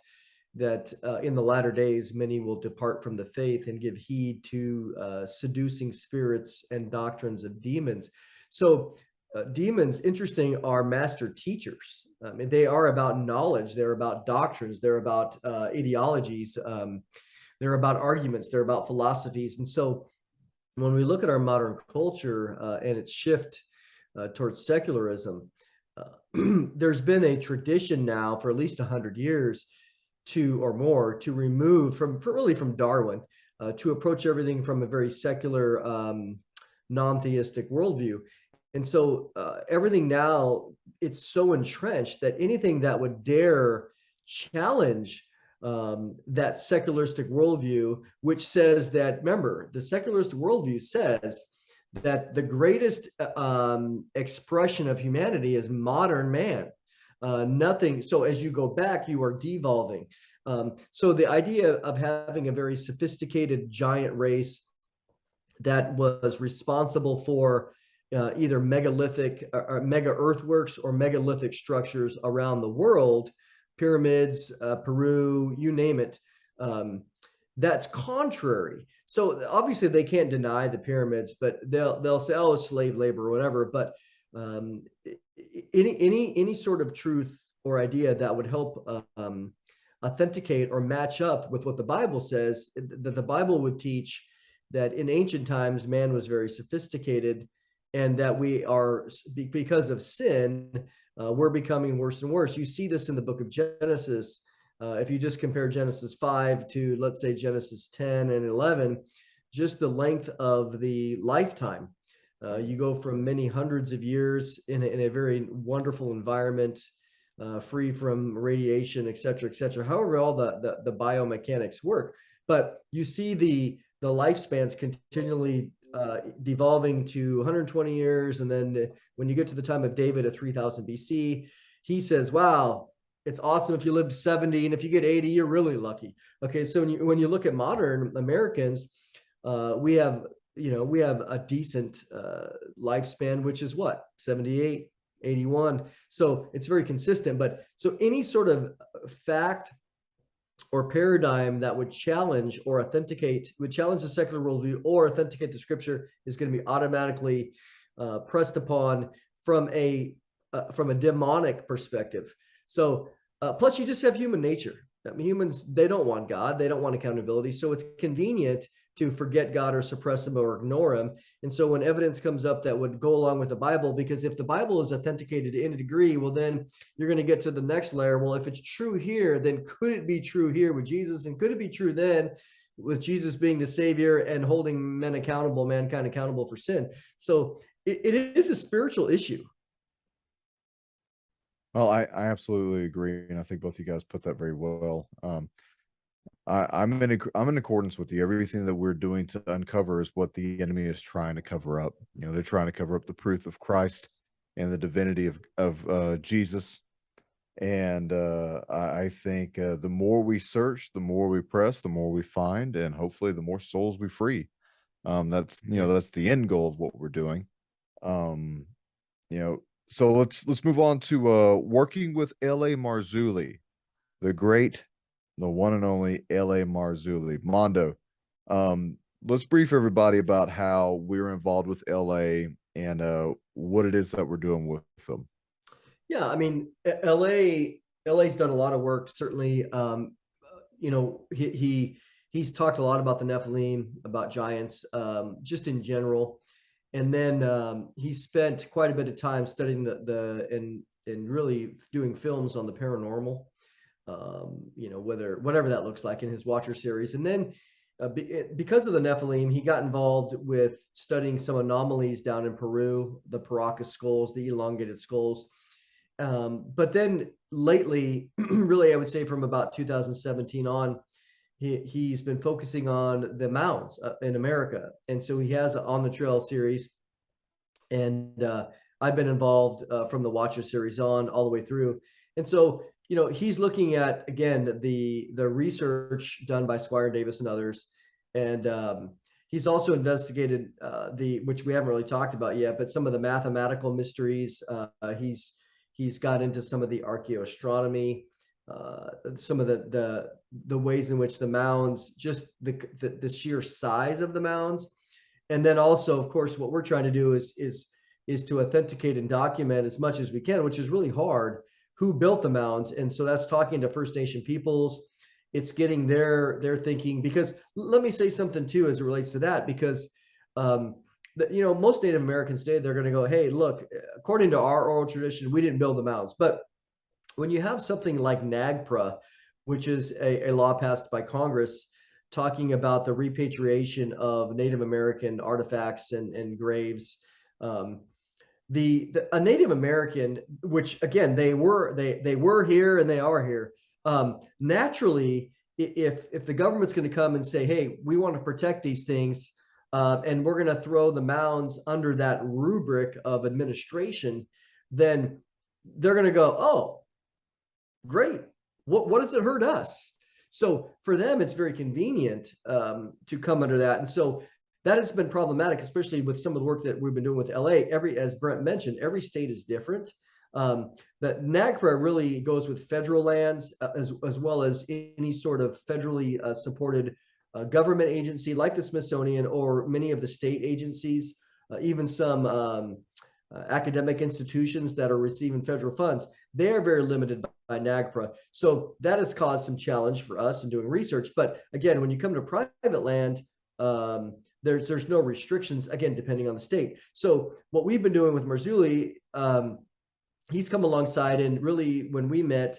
that in the latter days, many will depart from the faith and give heed to seducing spirits and doctrines of demons. So demons, interesting, are master teachers. They are about knowledge. They're about doctrines. They're about ideologies. They're about arguments. They're about philosophies. And so when we look at our modern culture and its shift towards secularism, there's been a tradition now for at least 100 years or more to remove from Darwin to approach everything from a very secular, non-theistic worldview. And so everything now, it's so entrenched that anything that would dare challenge that secularistic worldview, which says that, remember, the secularist worldview says that the greatest expression of humanity is modern man. Nothing. So as you go back, you are devolving. So the idea of having a very sophisticated giant race that was responsible for either megalithic or mega earthworks or megalithic structures around the world, pyramids, Peru, you name it. That's contrary. So obviously they can't deny the pyramids, but they'll say, oh, it's slave labor or whatever. But any sort of truth or idea that would help authenticate or match up with what the Bible says, that the Bible would teach that in ancient times man was very sophisticated, and that we are, because of sin, we're becoming worse and worse. You see this in the book of Genesis. If you just compare Genesis 5 to, let's say, Genesis 10 and 11, just the length of the lifetime. You go from many hundreds of years in a very wonderful environment, free from radiation, et cetera, however all the biomechanics work. But you see the lifespans continually devolving to 120 years. And then when you get to the time of David at 3000 BC, he says, wow, it's awesome if you live to 70, and if you get 80, you're really lucky. Okay, so when you look at modern Americans, we have a decent lifespan, which is what, 78, 81. So it's very consistent. But so any sort of fact or paradigm that would challenge or authenticate, would challenge the secular worldview or authenticate the scripture is going to be automatically pressed upon from a demonic perspective. So plus you just have human nature. I mean, humans, they don't want God. They don't want accountability. So it's convenient to forget God or suppress him or ignore him. And so when evidence comes up that would go along with the Bible, because if the Bible is authenticated in a degree, well, then you're going to get to the next layer. Well, if it's true here, then could it be true here with Jesus? And could it be true then with Jesus being the Savior and holding mankind accountable for sin? So it is a spiritual issue. Well, I absolutely agree, and I think both of you guys put that very well. I'm in accordance with you. Everything that we're doing to uncover is what the enemy is trying to cover up. You know, they're trying to cover up the truth of Christ and the divinity of Jesus. And I think the more we search, the more we press, the more we find, and hopefully the more souls we free. That's that's the end goal of what we're doing. So let's move on to working with L.A. Marzulli, the one and only L.A. Marzulli. Mondo, let's brief everybody about how we're involved with L.A. and what it is that we're doing with them. Yeah, I mean, LA's done a lot of work. Certainly, he's talked a lot about the Nephilim, about giants, just in general. And then he spent quite a bit of time studying and really doing films on the paranormal, whatever that looks like in his Watcher series. And then because of the Nephilim, he got involved with studying some anomalies down in Peru, the Paracas skulls, the elongated skulls. But then lately, really, I would say from about 2017 on, he's been focusing on the mounds in America. And so he has an On the Trail series. And I've been involved from the Watcher series on all the way through. And so, he's looking at, again, the research done by Squire Davis and others. And he's also investigated which we haven't really talked about yet, but some of the mathematical mysteries. He's got into some of the archaeoastronomy, some of the ways in which the mounds, just the sheer size of the mounds. And then also, of course, what we're trying to do is to authenticate and document as much as we can, which is really hard, who built the mounds. And so that's talking to First Nation peoples. It's getting their thinking, because let me say something too, as it relates to that, because most Native Americans today, they're going to go, hey, look, according to our oral tradition, we didn't build the mounds. But when you have something like NAGPRA, which is a law passed by Congress talking about the repatriation of Native American artifacts and graves, a Native American, which again, they were here and they are here. Naturally, if the government's going to come and say, hey, we want to protect these things, and we're going to throw the mounds under that rubric of administration, then they're going to go, oh, great. What does it hurt us? So for them, it's very convenient to come under that. And so that has been problematic, especially with some of the work that we've been doing with LA. As Brent mentioned, every state is different. That NAGPRA really goes with federal lands as well as any sort of federally supported government agency like the Smithsonian or many of the state agencies, even some academic institutions that are receiving federal funds. They are very limited by NAGPRA. So that has caused some challenge for us in doing research. But again, when you come to private land, there's no restrictions, again, depending on the state. So what we've been doing with Marzulli, he's come alongside, and really when we met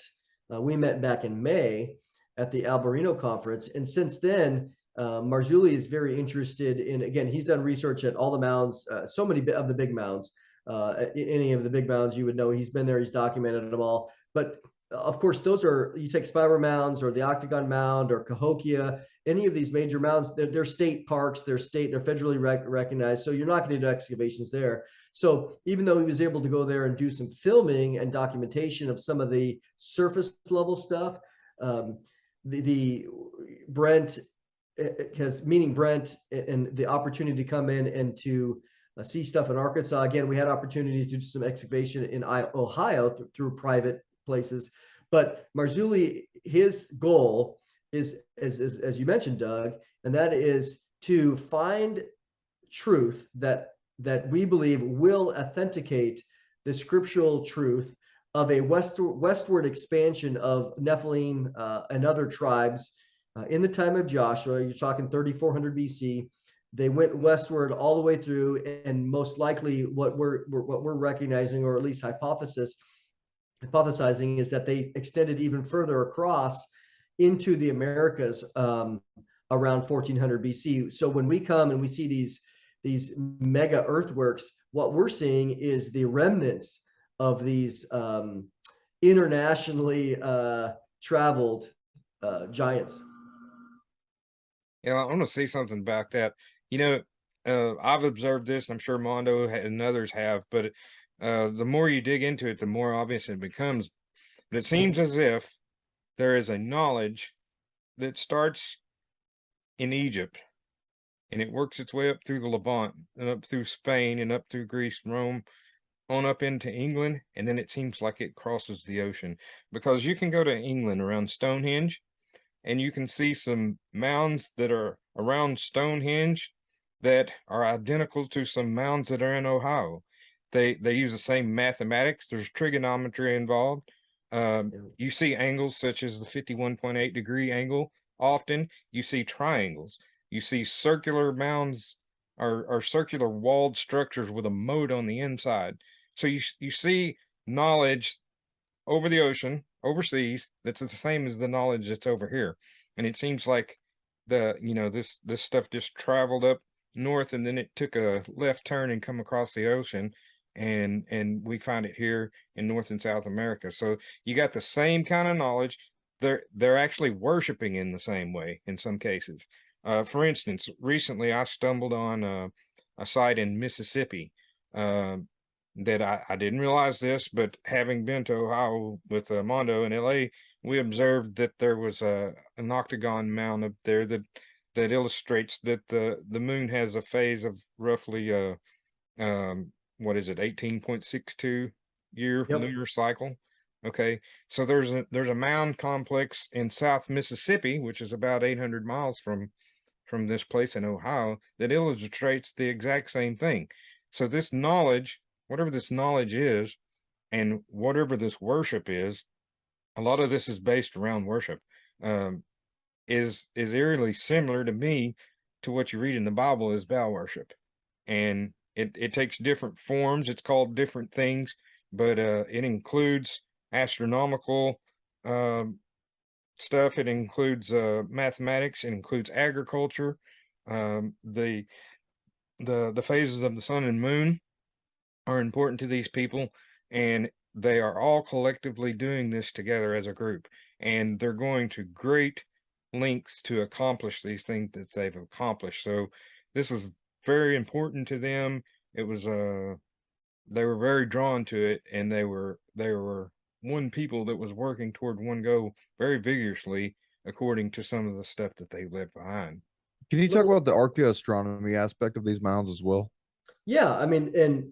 back in May at the Alberino conference. And since then, Marzulli is very interested in, again, he's done research at all the mounds, so many of the big mounds, any of the big mounds you would know, he's been there, he's documented them all. But of course, those are, you take Spiral Mounds or the Octagon Mound or Cahokia, any of these major mounds, they're state parks, they're federally recognized. So you're not going to do excavations there. So even though he was able to go there and do some filming and documentation of some of the surface level stuff, the Brent and the opportunity to come in and to see stuff in Arkansas. Again, we had opportunities to do some excavation in Ohio through private places. But Marzulli, his goal is, as you mentioned, Doug, and that is to find truth that we believe will authenticate the scriptural truth of a westward expansion of Nephilim and other tribes in the time of Joshua. You're talking 3400 BC. They went westward all the way through, and most likely what we're recognizing, or at least hypothesizing, is that they extended even further across into the Americas around 1400 BC. So when we come and we see these mega earthworks, what we're seeing is the remnants of these internationally traveled giants. Yeah, I want to say something about that. You know, I've observed this, and I'm sure Mondo and others have, but the more you dig into it, the more obvious it becomes. But it seems as if there is a knowledge that starts in Egypt, and it works its way up through the Levant, and up through Spain, and up through Greece, Rome, on up into England, and then it seems like it crosses the ocean. Because you can go to England around Stonehenge, and you can see some mounds that are around Stonehenge that are identical to some mounds that are in Ohio. They use the same mathematics. There's trigonometry involved. You see angles such as the 51.8 degree angle. Often you see triangles. You see circular mounds or circular walled structures with a moat on the inside. So you see knowledge over the ocean, overseas, that's the same as the knowledge that's over here. And it seems like this stuff just traveled up north, and then it took a left turn and come across the ocean, and we find it here in North and South America. So you got the same kind of knowledge. They're actually worshiping in the same way in some cases. For instance, recently I stumbled on a site in Mississippi that I didn't realize this, but having been to Ohio with Mondo and LA, we observed that there was an octagon mound up there that illustrates that the moon has a phase of roughly 18.62 year lunar cycle. Okay, so there's a mound complex in South Mississippi, which is about 800 miles from this place in Ohio, that illustrates the exact same thing. So this knowledge, whatever this knowledge is, and whatever this worship is, a lot of this is based around worship. Is eerily similar to me to what you read in the Bible as Baal worship, and it takes different forms. It's called different things, but it includes astronomical stuff. It includes mathematics. It includes agriculture. The phases of the sun and moon are important to these people, and they are all collectively doing this together as a group, and they're going to great lengths to accomplish these things that they've accomplished. So this is very important to them. It was they were very drawn to it, and they were one people that was working toward one goal very vigorously, according to some of the stuff that they left behind. Can you talk about the archaeoastronomy aspect of these mounds as well? Yeah, I mean, and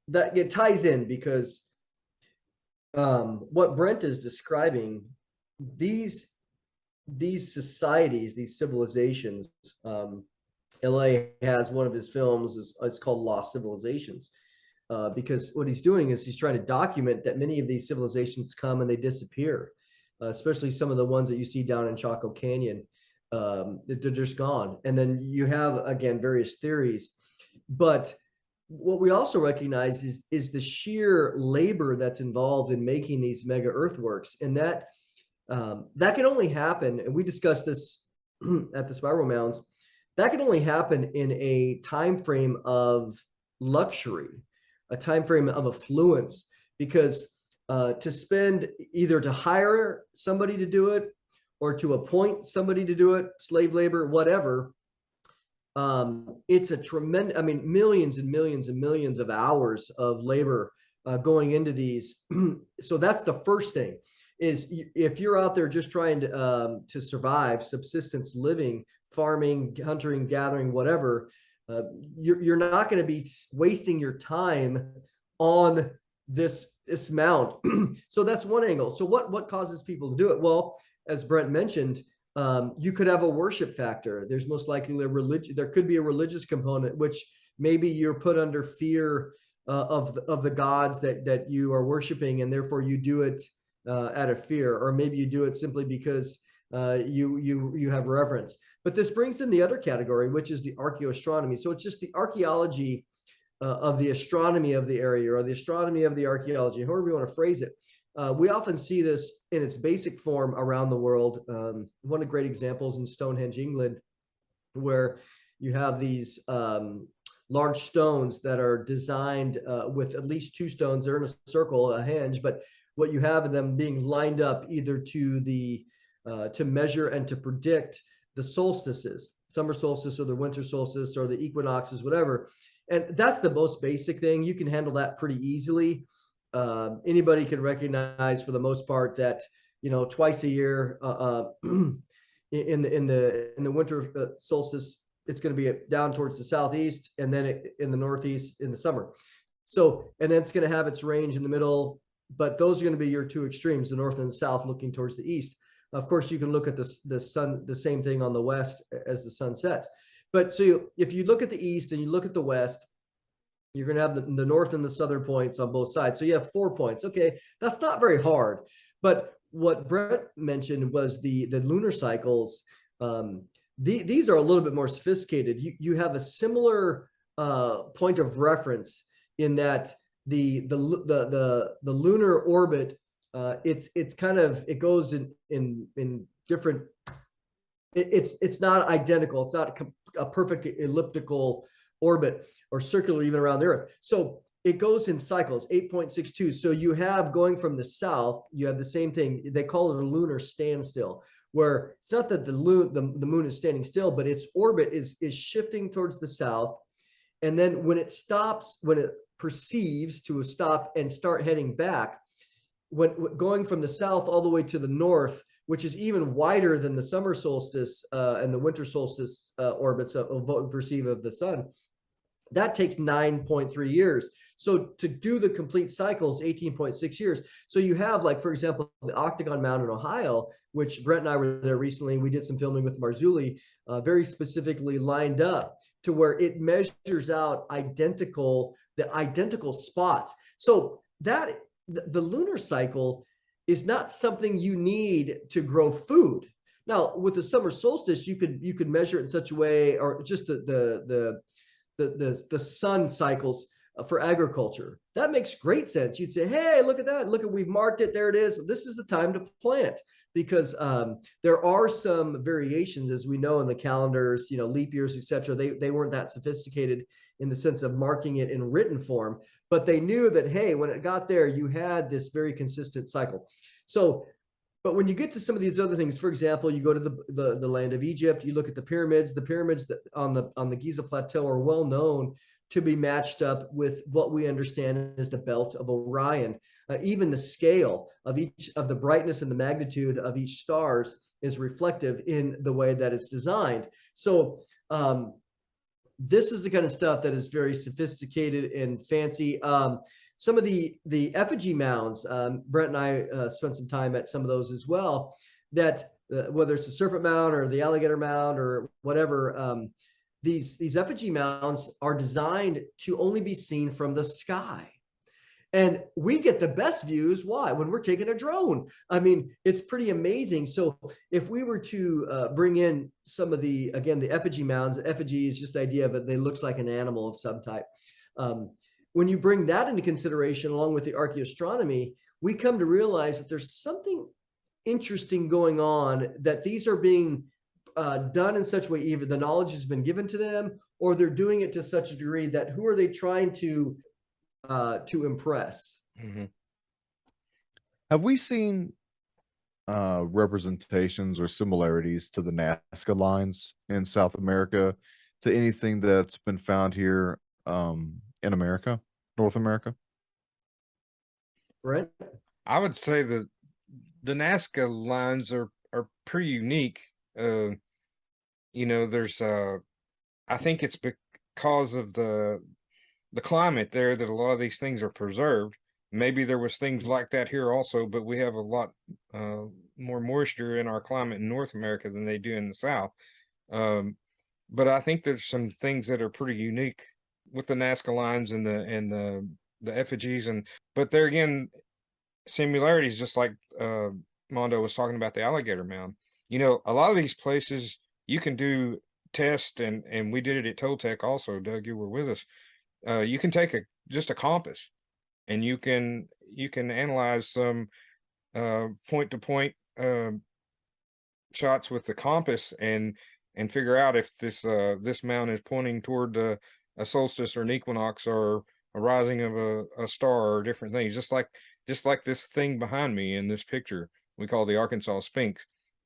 it ties in because what Brent is describing, these societies, these civilizations, LA has one of his films, it's called Lost Civilizations, because what he's doing is he's trying to document that many of these civilizations come and they disappear, especially some of the ones that you see down in Chaco Canyon. They're just gone. And then you have, again, various theories. But what we also recognize is the sheer labor that's involved in making these mega earthworks. And that can only happen, and we discussed this at the Spiral Mounds, that can only happen in a time frame of luxury, a time frame of affluence, because to spend, either to hire somebody to do it or to appoint somebody to do it, slave labor, whatever, it's a tremendous, I mean, millions and millions and millions of hours of labor going into these. So that's the first thing, is if you're out there just trying to survive, subsistence living, farming, hunting, gathering, whatever, you're not going to be wasting your time on this mount. So that's one angle. So what causes people to do it? Well, as Brent mentioned, you could have a worship factor. There's most likely a religion. There could be a religious component, which maybe you're put under fear of the gods that you are worshiping, and therefore you do it out of fear, or maybe you do it simply because you have reverence. But this brings in the other category, which is the archaeoastronomy. So it's just the archaeology of the astronomy of the area, or the astronomy of the archaeology, however you want to phrase it. We often see this in its basic form around the world. One of the great examples in Stonehenge, England, where you have these large stones that are designed with at least two stones. They're in a circle, a henge, but what you have in them being lined up either to measure and to predict the solstices, summer solstice or the winter solstice or the equinoxes, whatever. And that's the most basic thing. You can handle that pretty easily. Anybody can recognize, for the most part, that twice a year in the winter solstice, it's going to be down towards the southeast, and then in the northeast in the summer. So, and then it's going to have its range in the middle, but those are going to be your two extremes, the north and the south, looking towards the east. Of course, you can look at the sun, the same thing on the west as the sun sets. But so if you look at the east and you look at the west, you're going to have the north and the southern points on both sides. So you have 4 points. Okay, that's not very hard. But what Brent mentioned was the lunar cycles. These are a little bit more sophisticated. You have a similar point of reference in that the lunar orbit, it's kind of, it goes in different, it's not identical. It's not a perfect elliptical orbit or circular even around the Earth. So it goes in cycles, 8.62. So you have, going from the south, you have the same thing. They call it a lunar standstill, where it's not that the moon is standing still, but its orbit is shifting towards the south. And then when it stops, when it perceives to stop and start heading back, when going from the south all the way to the north, which is even wider than the summer solstice and the winter solstice orbits of what we perceive of the sun, that takes 9.3 years. So to do the complete cycle is 18.6 years. So you have, like, for example, the Octagon Mound in Ohio, which Brent and I were there recently. We did some filming with Marzulli, very specifically lined up to where it measures out the identical spots. So that the lunar cycle is not something you need to grow food. Now, with the summer solstice, you could measure it in such a way, or just the sun cycles for agriculture. That makes great sense. You'd say, hey, look at that. Look, we've marked it. There it is. This is the time to plant, because there are some variations, as we know, in the calendars, leap years, etc. They weren't that sophisticated in the sense of marking it in written form, but they knew that, hey, when it got there, you had this very consistent cycle. So, but when you get to some of these other things, for example, you go to the land of Egypt, you look at the pyramids that on the Giza Plateau are well known to be matched up with what we understand as the belt of Orion. Even the scale of each of the brightness and the magnitude of each stars is reflective in the way that it's designed. So this is the kind of stuff that is very sophisticated and fancy. Some of the effigy mounds, Brent and I spent some time at some of those as well, that whether it's the serpent mound or the alligator mound or whatever, these effigy mounds are designed to only be seen from the sky. And we get the best views. Why? When we're taking a drone. I mean, it's pretty amazing. So if we were to bring in some of the effigy mounds, effigy is just the idea of it. They looks like an animal of some type. When you bring that into consideration, along with the archaeoastronomy, we come to realize that there's something interesting going on, that these are being done in such a way, either the knowledge has been given to them, or they're doing it to such a degree that who are they trying to impress? Mm-hmm. Have we seen representations or similarities to the Nazca lines in South America to anything that's been found here in America, North America? Brent? I would say that the Nazca lines are pretty unique. There's I think it's because of the climate there that a lot of these things are preserved. Maybe there was things like that here also, but we have a lot more moisture in our climate in North America than they do in the South. But I think there's some things that are pretty unique with the Nazca lines and the effigies, but there again, similarities, just like Mondo was talking about the alligator mound. A lot of these places you can do tests, and we did it at Toltec also. Doug, you were with us. You can take just a compass, and you can analyze some point to point shots with the compass and figure out if this mound is pointing toward a solstice or an equinox or a rising of a star or different things. Just like this thing behind me in this picture we call the Arkansas Sphinx.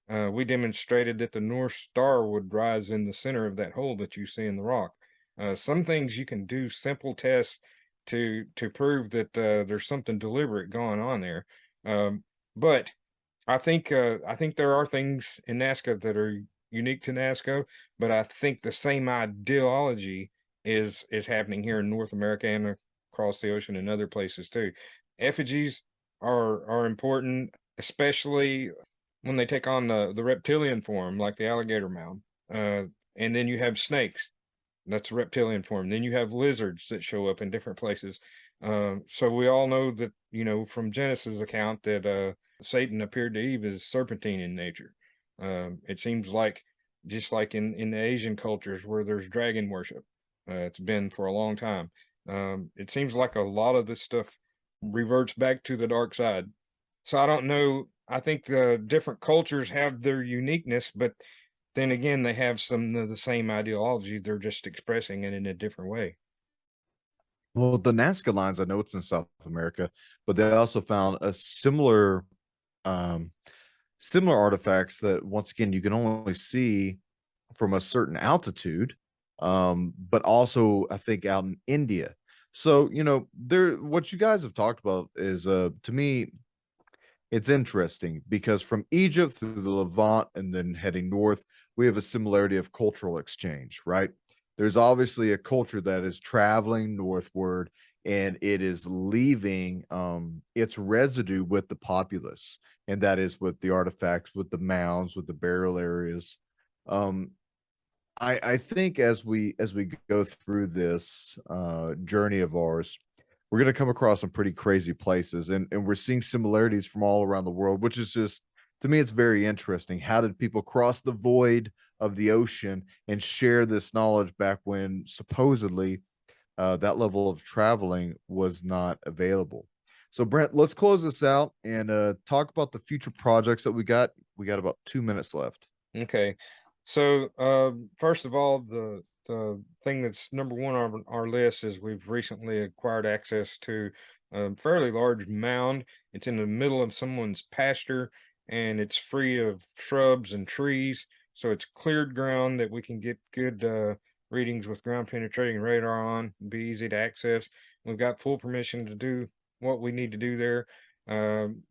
We demonstrated that the North Star would rise in the center of that hole that you see in the rock. Some things you can do simple tests to prove that there's something deliberate going on there. But I think there are things in Nazca that are unique to Nazca, but I think the same ideology is happening here in North America and across the ocean and other places too. Effigies are important, especially when they take on the reptilian form, like the alligator mound. And then you have snakes. That's reptilian form. Then you have lizards that show up in different places. So we all know that, from Genesis' account that Satan appeared to Eve as serpentine in nature. It seems like, just like in the Asian cultures where there's dragon worship, it's been for a long time. It seems like a lot of this stuff reverts back to the dark side. So I don't know. I think the different cultures have their uniqueness, but then again, they have some of the same ideology. They're just expressing it in a different way. Well, the Nazca lines, I know it's in South America, but they also found a similar artifacts that, once again, you can only see from a certain altitude, but also I think out in India. So, what you guys have talked about is, to me, it's interesting because from Egypt through the Levant and then heading north, we have a similarity of cultural exchange, right? There's obviously a culture that is traveling northward, and it is leaving its residue with the populace, and that is with the artifacts, with the mounds, with the burial areas. I think as we go through this journey of ours, we're going to come across some pretty crazy places, and we're seeing similarities from all around the world, which is just, to me, it's very interesting. How did people cross the void of the ocean and share this knowledge back when supposedly that level of traveling was not available? So, Brent, let's close this out and talk about the future projects that we got. We got about 2 minutes left. Okay. So, first of all, the thing that's number one on our list is we've recently acquired access to a fairly large mound. It's in the middle of someone's pasture, and it's free of shrubs and trees. So it's cleared ground that we can get good readings with ground penetrating radar on, be easy to access. We've got full permission to do what we need to do there.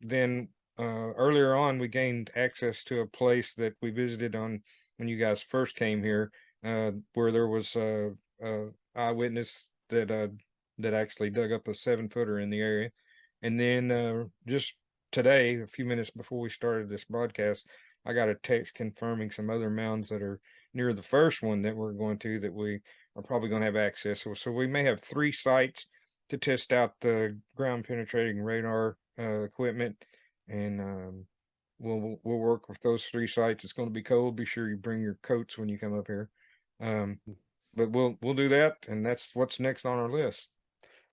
Then earlier on, we gained access to a place that we visited on when you guys first came here, where there was a eyewitness that actually dug up a 7-footer in the area. And then just today, a few minutes before we started this broadcast, I got a text confirming some other mounds that are near the first one that we're going to, that we are probably going to have access to. So we may have 3 sites to test out the ground penetrating radar equipment, and we'll work with those 3 sites. It's going to be cold. Be sure you bring your coats when you come up here. But we'll do that, and that's what's next on our list.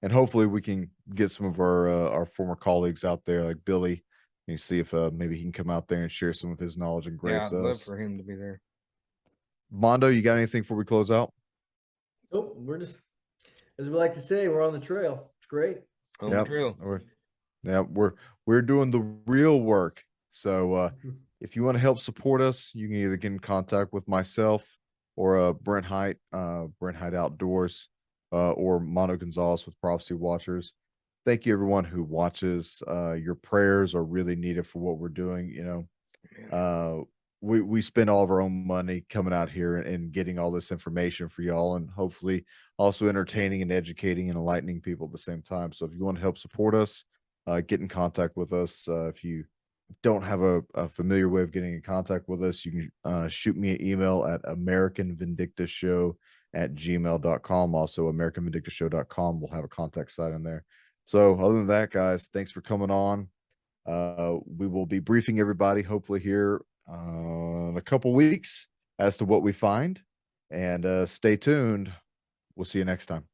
And hopefully we can get some of our former colleagues out there, like Billy, and see if maybe he can come out there and share some of his knowledge and grace. Yeah, I'd love for him to be there. Mondo, you got anything before we close out? Nope, we're just, as we like to say, we're on the trail. It's great. On the trail. We're doing the real work. So if you want to help support us, you can either get in contact with myself or Brent Hite, Brent Hite Outdoors, or Mondo Gonzales with Prophecy Watchers. Thank you, everyone who watches. Your prayers are really needed for what we're doing. You know, we spend all of our own money coming out here and getting all this information for y'all, and hopefully also entertaining and educating and enlightening people at the same time. So if you want to help support us, get in contact with us. If you don't have a familiar way of getting in contact with us, you can shoot me an email at americanvindictashow@gmail.com. Also americanvindictashow.com will have a contact site in there. So other than that, guys, thanks for coming on. We will be briefing everybody hopefully here in a couple weeks as to what we find, and stay tuned. We'll see you next time.